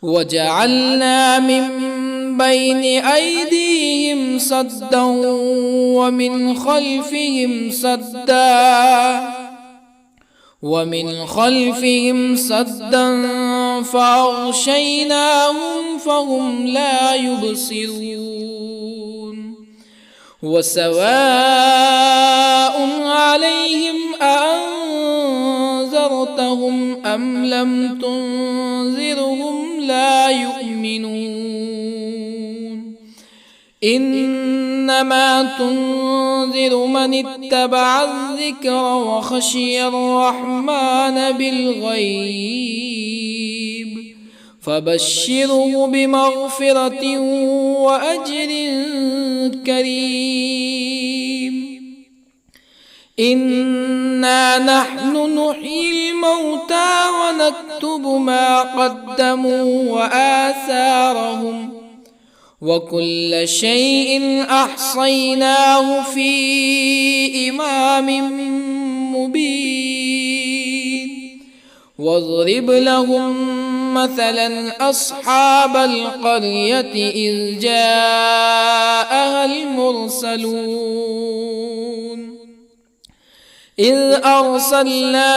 وجعلنا من بين أيديهم سدا ومن خلفهم سدا فأغشيناهم فهم لا يبصرون وسواء عليهم أأنذرتهم أم لم تنذرهم لا يؤمنون إنما تنذر من اتبع الذكر وخشي الرحمن بالغيب فبشره بمغفرة وأجر كريم إنا نحن نحيي الموتى ونكتب ما قدموا وآثارهم وكل شيء أحصيناه في إمام مبين واضرب لهم مثلا أصحاب القرية إذ جاءها المرسلون إذ أرسلنا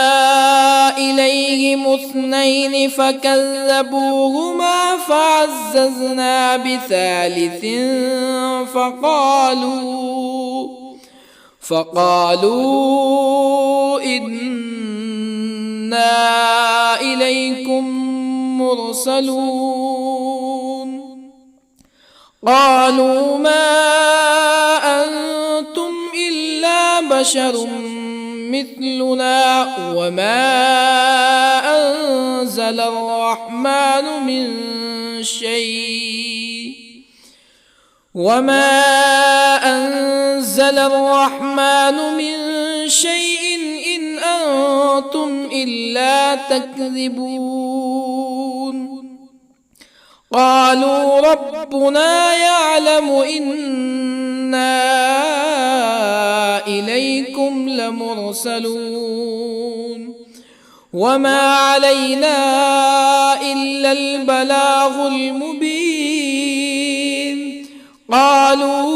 إليهم اثنين فكذبوهما فعززنا بثالث فقالوا إنا إليكم مرسلون قالوا ما أنتم إلا بشر مثلنا وما أنزل الرحمن من شيء إن أنتم إلا تكذبون قالوا ربنا يعلم إنا إليكم لمرسلون وما علينا إلا البلاغ المبين قالوا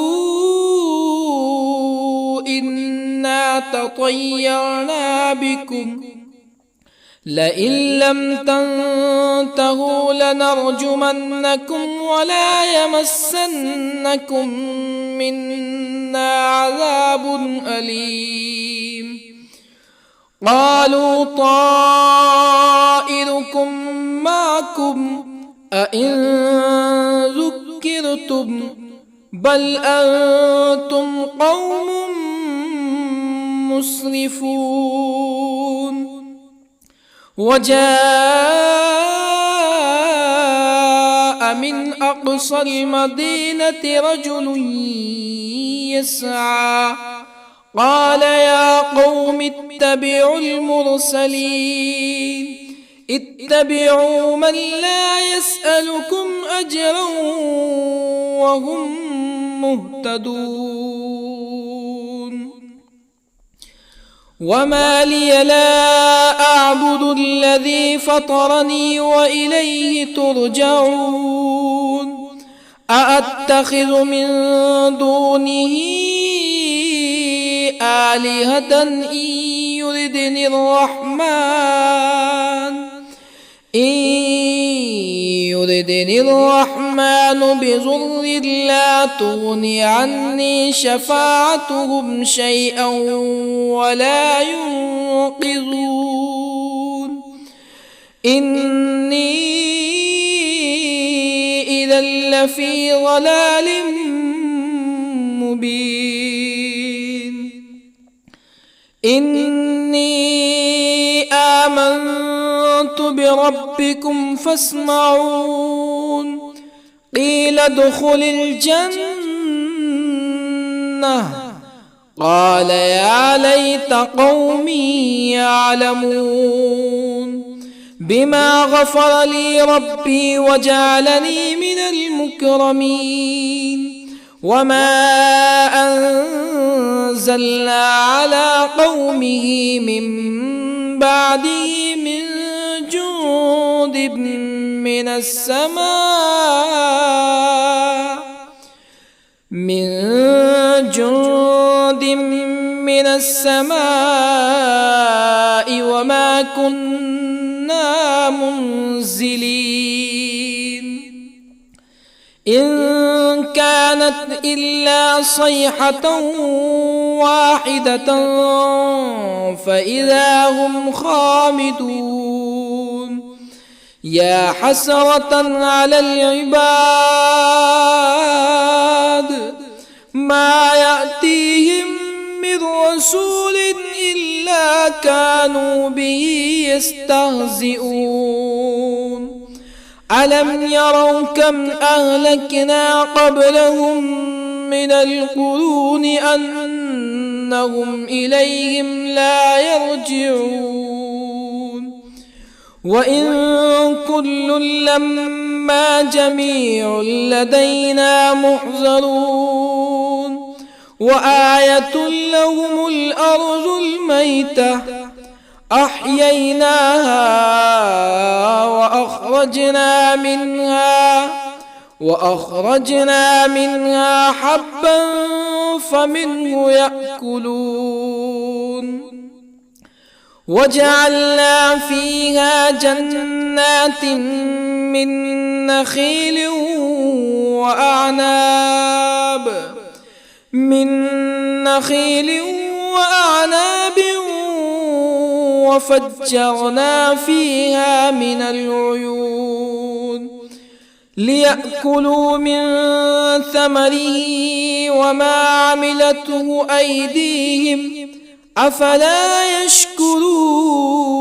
إنا تطيرنا بكم لئن لم تنتهوا لنرجمنكم ولا يمسنكم منا عذاب أليم قالوا طائركم معكم أئن ذكرتم بل أنتم قوم مسرفون وجاء من أقصى المدينة رجل يسعى قال يا قوم اتبعوا المرسلين اتبعوا من لا يسألكم أجرا وهم مهتدون وما لي لا أعبد الذي فطرني وإليه ترجعون أأتخذ من دونه آلهة إن يردني الرحمن بضر لا تغني عني شفاعتهم شيئا ولا ينقذون إني إذا لفي ضلال مبين إني آمنت بربكم فاسمعون قيل ادخل الجنة قال يا ليت قومي يعلمون بما غفر لي ربي وجعلني من المكرمين وما أنزلنا على قومه من بعده من جند من السماء وما كنا منزلين إن كانت إلا صيحة واحدة فإذا هم خامدون يا حسرة على العباد ما يأتيهم من رسول إلا كانوا به يستهزئون ألم يروا كم أهلكنا قبلهم من القرون أنهم إليهم لا يرجعون وإن كل لما جميع لدينا محضرون وآية لهم الأرض الميتة أحييناها وأخرجنا منها حبا فمنه يأكلون وجعلنا فيها جنات من نخيل وأعناب وفجرنا فيها من العيون ليأكلوا من ثمره وما عملته أيديهم أفلا يشكرون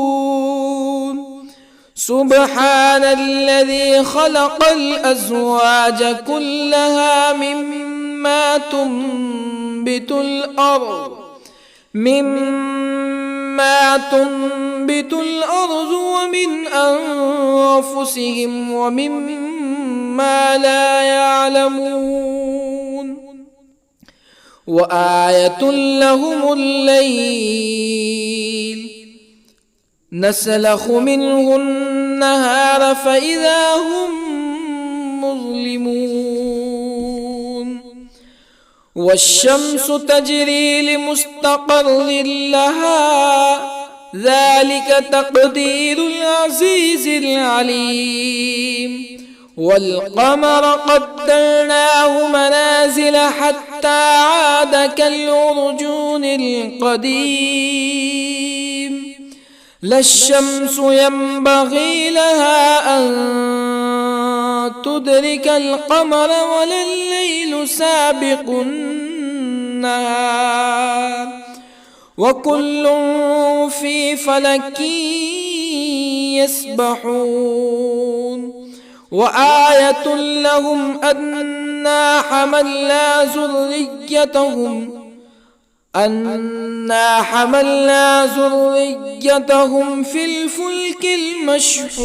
سبحان الذي خلق الأزواج كلها مما تنبت الأرض ومن أنفسهم ومما لا يعلمون وآية لهم الليل نسلخ منه النهار فإذا هم مظلمون والشمس تجري لمستقر لها ذلك تقدير العزيز العليم والقمر قدرناه منازل حتى عاد كالعرجون القديم لا الشمس ينبغي لها أن تدرك القمر ولا الليل سابق النهار وكل في فلك يسبحون وآية لهم أنا حملنا ذريتهم في الفلك المشحون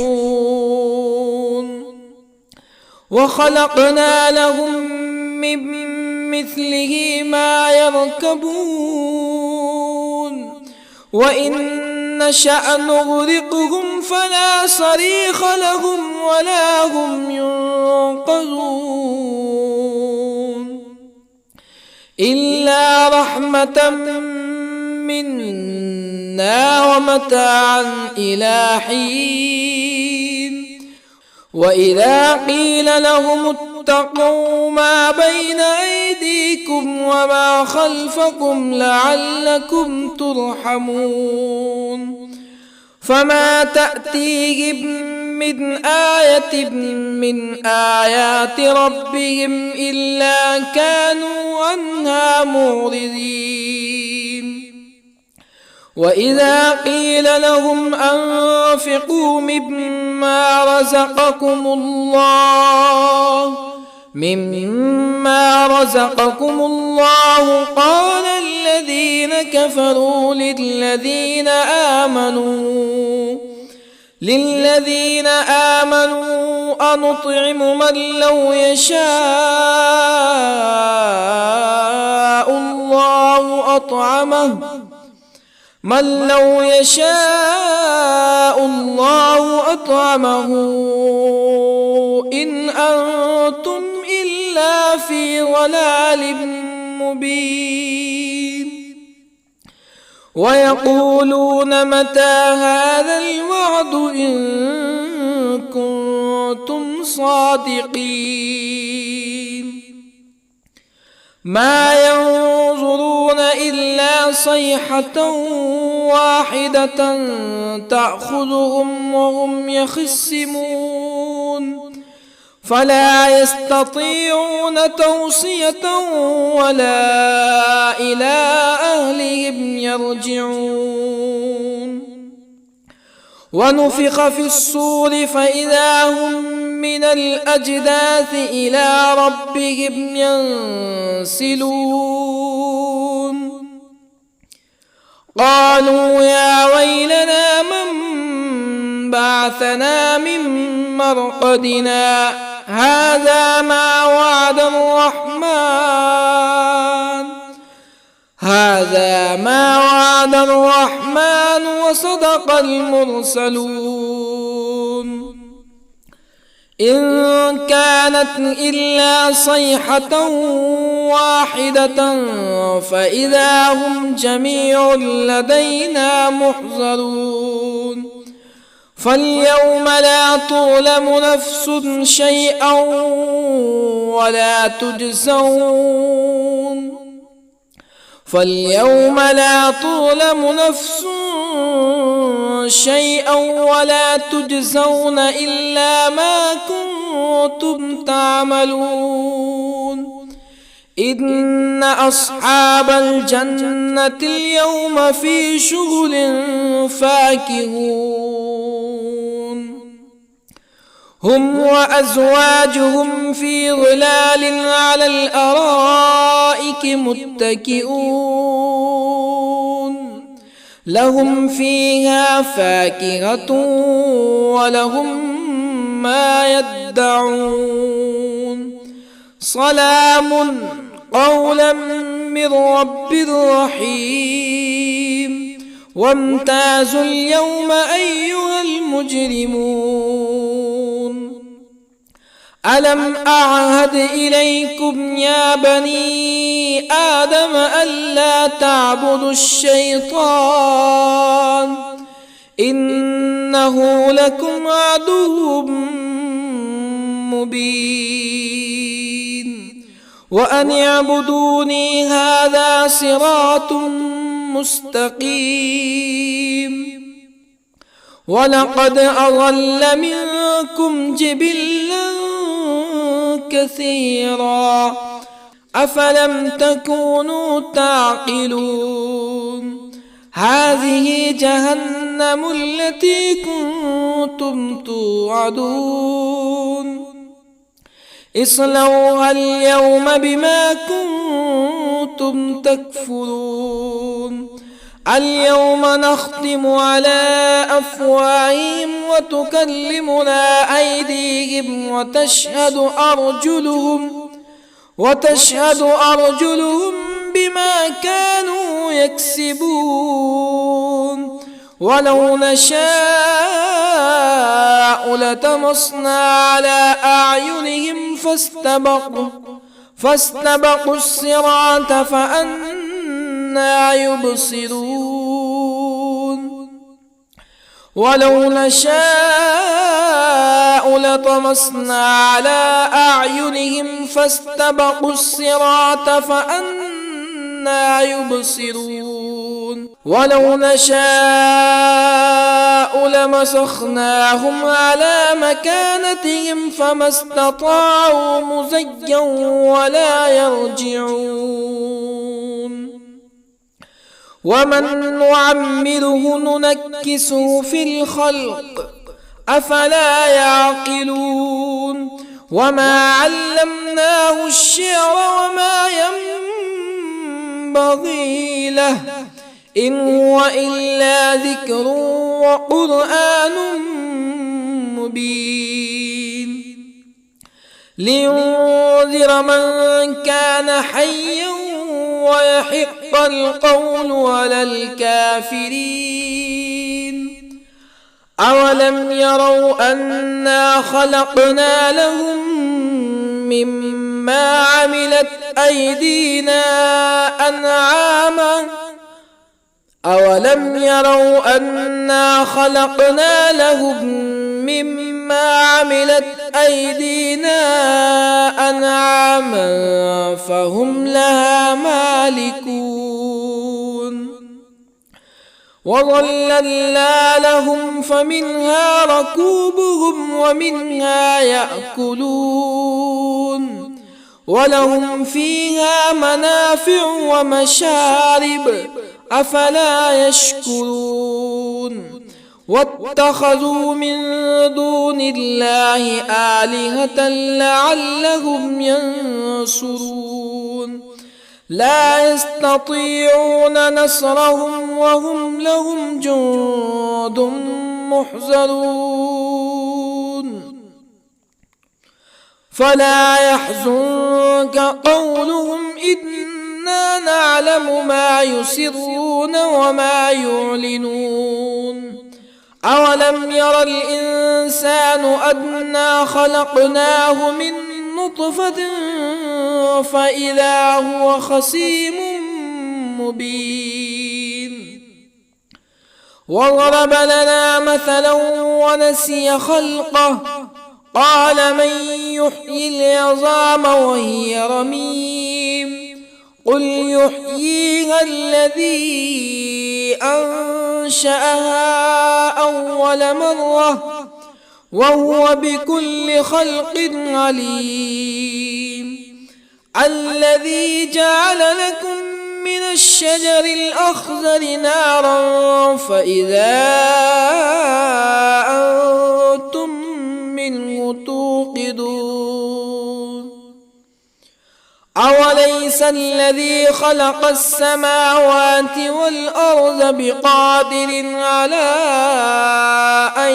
وخلقنا لهم من مثله ما يركبون وإن نشأ نغرقهم فلا صريخ لهم ولا هم ينقذون إلا رحمة منا ومتاعا إلى حين وإذا قيل لهم اتقوا ما بين أيديكم وما خلفكم لعلكم ترحمون فما تأتيهم من آية من آيات ربهم إلا كانوا عنها معرضين وإذا قيل لهم أنفقوا مما رزقكم الله قال الذين كفروا للذين آمنوا أنطعم من لو يشاء الله أطعمه إن أنتم إلا في ضلال مبين ويقولون متى هذا الوعد إن كنتم صادقين ما ينظرون إلا صيحة واحدة تأخذهم وهم يخصمون فلا يستطيعون توصية ولا إلى أهلهم يرجعون ونفخ في الصور فإذا هم من الأجداث إلى ربهم ينسلون قالوا يا ويلنا من بعثنا من مرقدنا هذا ما وعد الرحمن وصدق المرسلون إن كانت إلا صيحة واحدة فإذا هم جميع لدينا محضرون فاليوم لا تظلم نفس شيئا ولا تجزون إلا ما كنتم تعملون إن أصحاب الجنة اليوم في شغل فاكهون هم وأزواجهم في ظلال على الأرائك متكئون لهم فيها فاكهة ولهم ما يدعون سلام قولا من رب رحيم وامتازوا اليوم أيها المجرمون ألم أعهد إليكم يا بني آدم ألا تعبدوا الشيطان إنه لكم عدو مبين وأن اعبدوني هذا صراط مستقيم ولقد أضل منكم جبلا كثيرا أفلم تكونوا تعقلون هذه جهنم التي كنتم توعدون اصلوها اليوم بما كنتم تكفرون اليوم نختم على أفواههم وتكلمنا أيديهم وتشهد أرجلهم بما كانوا يكسبون ولو نشاء لطمسنا على أعينهم فاستبقوا الصراط فأنى يبصرون ولو نشاء لطمسنا على أعينهم فاستبقوا الصراط فأنى يبصرون ولو نشاء لمسخناهم على مكانتهم فما استطاعوا مزيا ولا يرجعون ومن نعمره ننكسه في الخلق أفلا يعقلون وما علمناه الشعر وما ينبغي له إن هو إلا ذكر وقرآن مبين لينذر من كان حيا ويحق القول على الكافرين أولم يروا أنا خلقنا لهم مما عملت أيدينا أنعاما أولم يروا أنا خلقنا لهم مما عملت أيدينا أنعاما فهم لها مالكون وظللنا لهم فمنها ركوبهم ومنها يأكلون ولهم فيها منافع ومشارب أفلا يشكرون واتخذوا من دون الله آلهة لعلهم ينصرون لا يستطيعون نصرهم وهم لهم جند محضرون فلا يحزنك قولهم إنا نعلم ما يسرون وما يعلنون أولم ير الإنسان أنا خلقناه من نطفة فإذا هو خصيم مبين وضرب لنا مثلا ونسي خلقه قال من يحيي العظام وهي رميم قل يحييها الذي أنشأها أول مرة وهو بكل خلق عليم الذي جعل لكم من الشجر الأخضر نارا فإذا أنتم منه توقدون أوليس الذي خلق السماوات والأرض بقادر على أن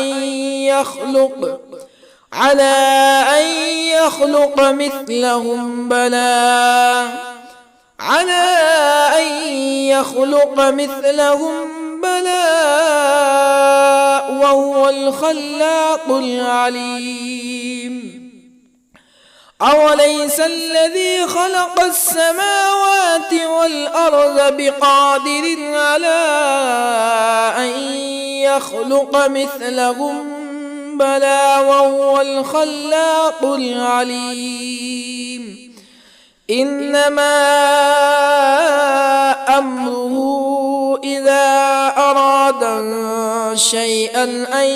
يخلق مثلهم بلى وهو الخلاق العليم أوليس الذي خلق السماوات والأرض بقادر على أن يخلق مثلهم بلى وهو الخلاق العليم إنما أمره إذا أراد شيئا أن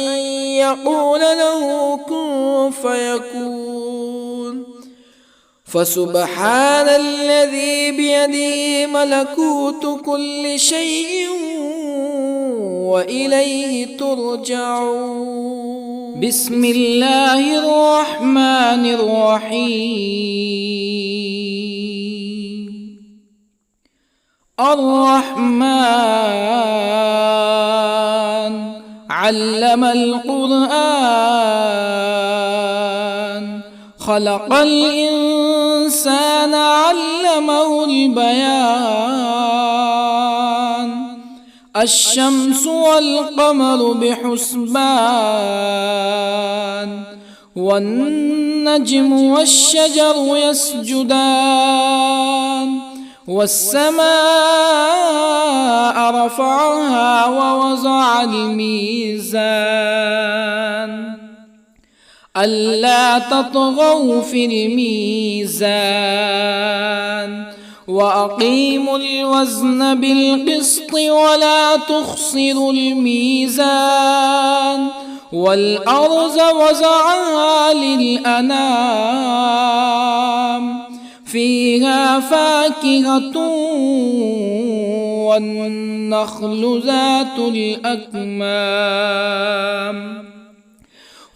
يقول له كن فيكون فسبحان الذي بيده ملكوت كل شيء وإليه ترجعون. بسم الله الرحمن الرحيم. الرحمن علم القرآن خلق الإنسان علمه البيان الشمس والقمر بحسبان والنجم والشجر يسجدان والسماء رفعها ووضع الميزان ألا تطغوا في الميزان وأقيموا الوزن بالقسط ولا تخسروا الميزان والأرض وضعها للأنام فيها فاكهة والنخل ذات الأكمام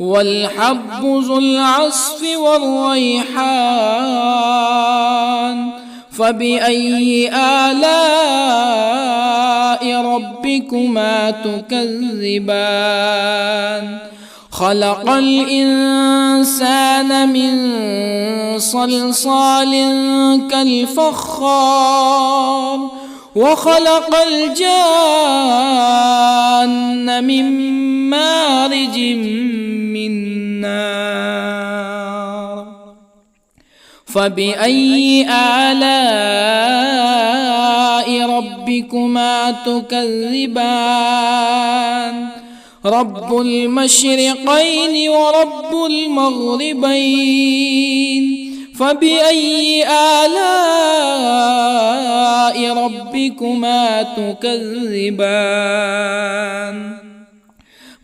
والحب ذو العصف والريحان فبأي آلاء ربكما تكذبان خلق الإنسان من صلصال كالفخار وخلق الجان من مارج من نار فبأي آلاء ربكما تكذبان رب المشرقين ورب المغربين فبأي آلاء ربكما تكذبان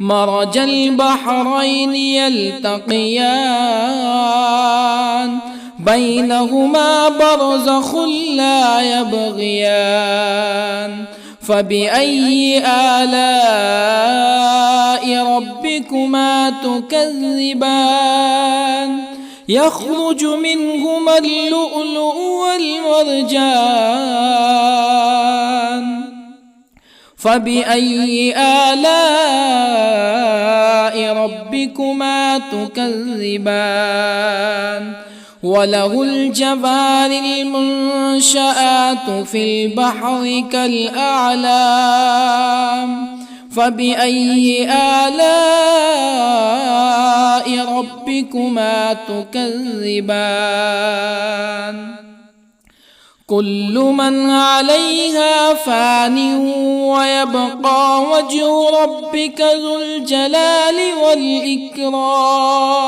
مرج البحرين يلتقيان بينهما برزخ لا يبغيان فبأي آلاء ربكما تكذبان يخرج منهما اللؤلؤ والمرجان فبأي آلاء ربكما تكذبان وله الجوار المنشآت في البحر كالأعلام فبأي آلاء ربكما تكذبان كل من عليها فان ويبقى وجه ربك ذو الجلال والإكرام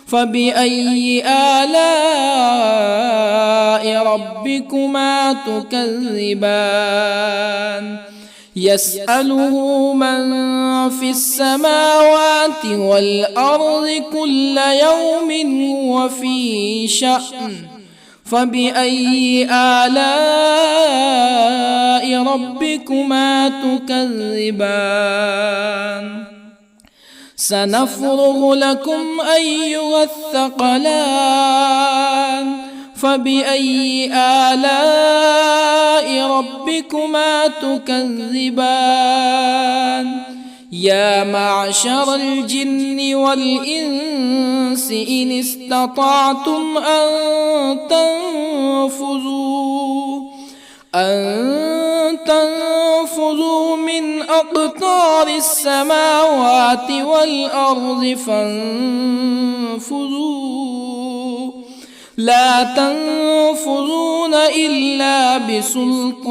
فبأي آلاء ربكما تكذبان يسأله من في السماوات والأرض كل يوم هو في شأن فبأي آلاء ربكما تكذبان سنفرغ لكم أيها الثقلان فبأي آلاء ربكما تكذبان يا معشر الجن والإنس إن استطعتم أن تنفذوا من أقطار السماوات والأرض فانفذوا لا تنفذون إلا بسلطان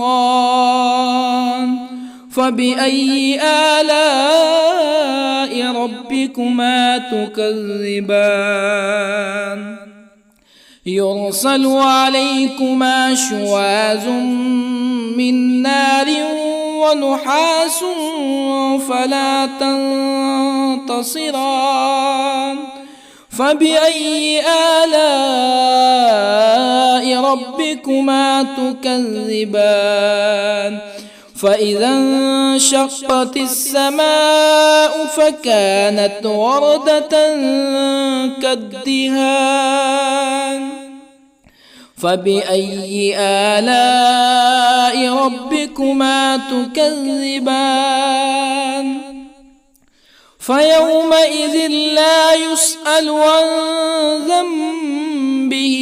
فبأي آلاء ربكما تكذبان يرسل عليكما شواظ من نار ونحاس فلا تنتصران فبأي آلاء ربكما تكذبان فإذا انشقت السماء فكانت وردة كالدهان فبأي آلاء ربكما تكذبان فيومئذ لا يسأل عن ذنبه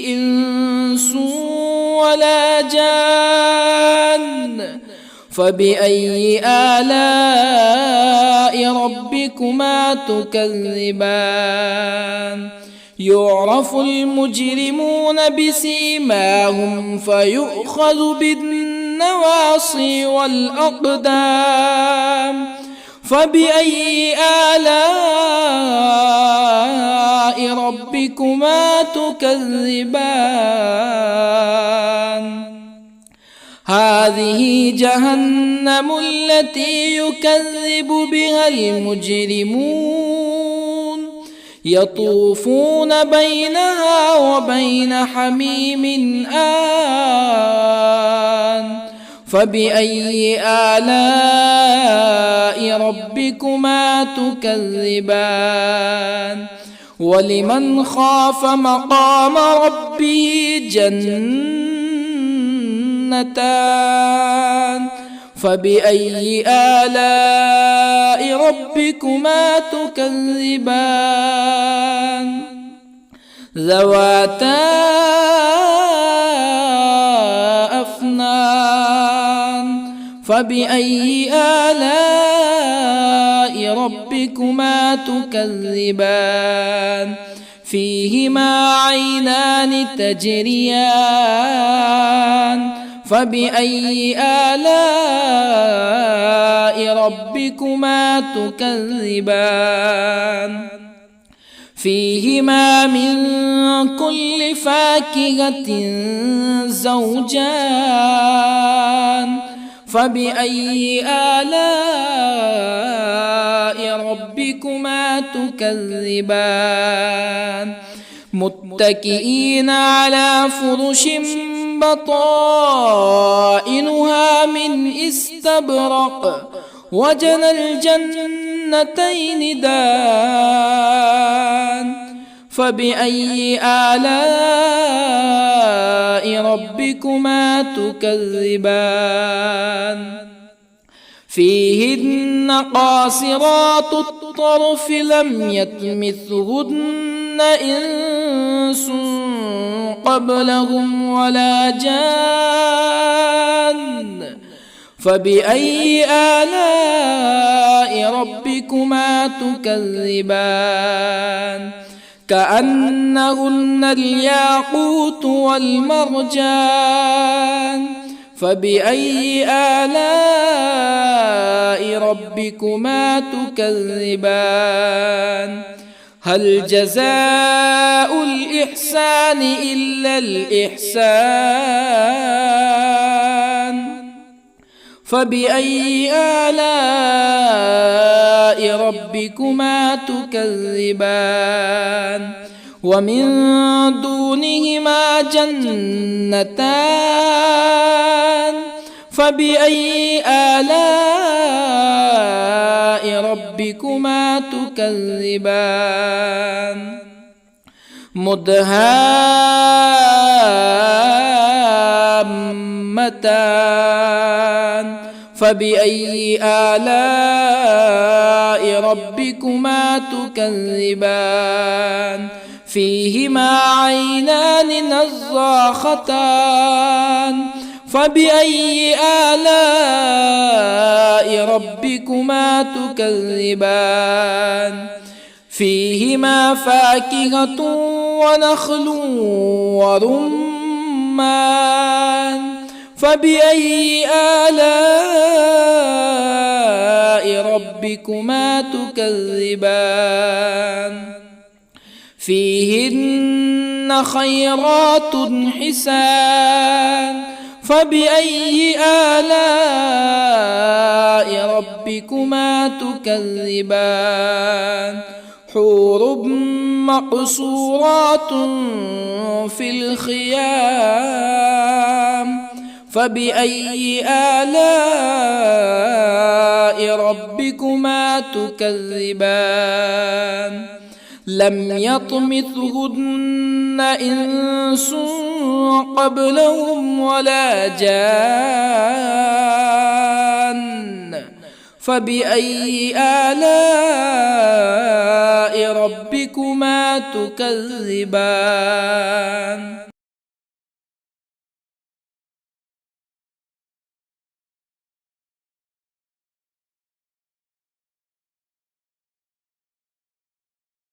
إنس ولا جان فبأي آلاء ربكما تكذبان يعرف المجرمون بسيماهم فيؤخذ بالنواصي والأقدام فبأي آلاء ربكما تكذبان هذه جهنم التي يكذب بها المجرمون يطوفون بينها وبين حميم آن فبأي آلاء ربكما تكذبان ولمن خاف مقام ربه جنتان فبأي آلاء ربكما تكذبان ذواتا أفنان فبأي آلاء ربكما تكذبان فيهما عينان تجريان فبأي آلاء ربكما تكذبان فيهما من كل فاكهة زوجان فبأي آلاء ربكما تكذبان متكئين على فرش بطائنها من استبرق وجنى الجنتين دان فبأي آلاء ربكما تكذبان فيهن قاصرات الطرف لم يطمثهن إنس قبلهم ولا جان فبأي آلاء ربكما تكذبان كأنهن الياقوت والمرجان فبأي آلاء ربكما تكذبان هل جزاء الإحسان إلا الإحسان فبأي آلاء ربكما تكذبان ومن دونهما جنتان فبأي آلاء ربكما تكذبان مدهامتان فبأي آلاء ربكما تكذبان فيهما عينان نضاختان فبأي آلاء ربكما تكذبان فيهما فاكهة ونخل ورمان فبأي آلاء ربكما تكذبان فيهن خيرات حسان فبأي آلاء ربكما تكذبان حور مقصورات في الخيام فبأي آلاء ربكما تكذبان لم يطمثهن إنس قبلهم ولا جان فبأي آلاء ربكما تكذبان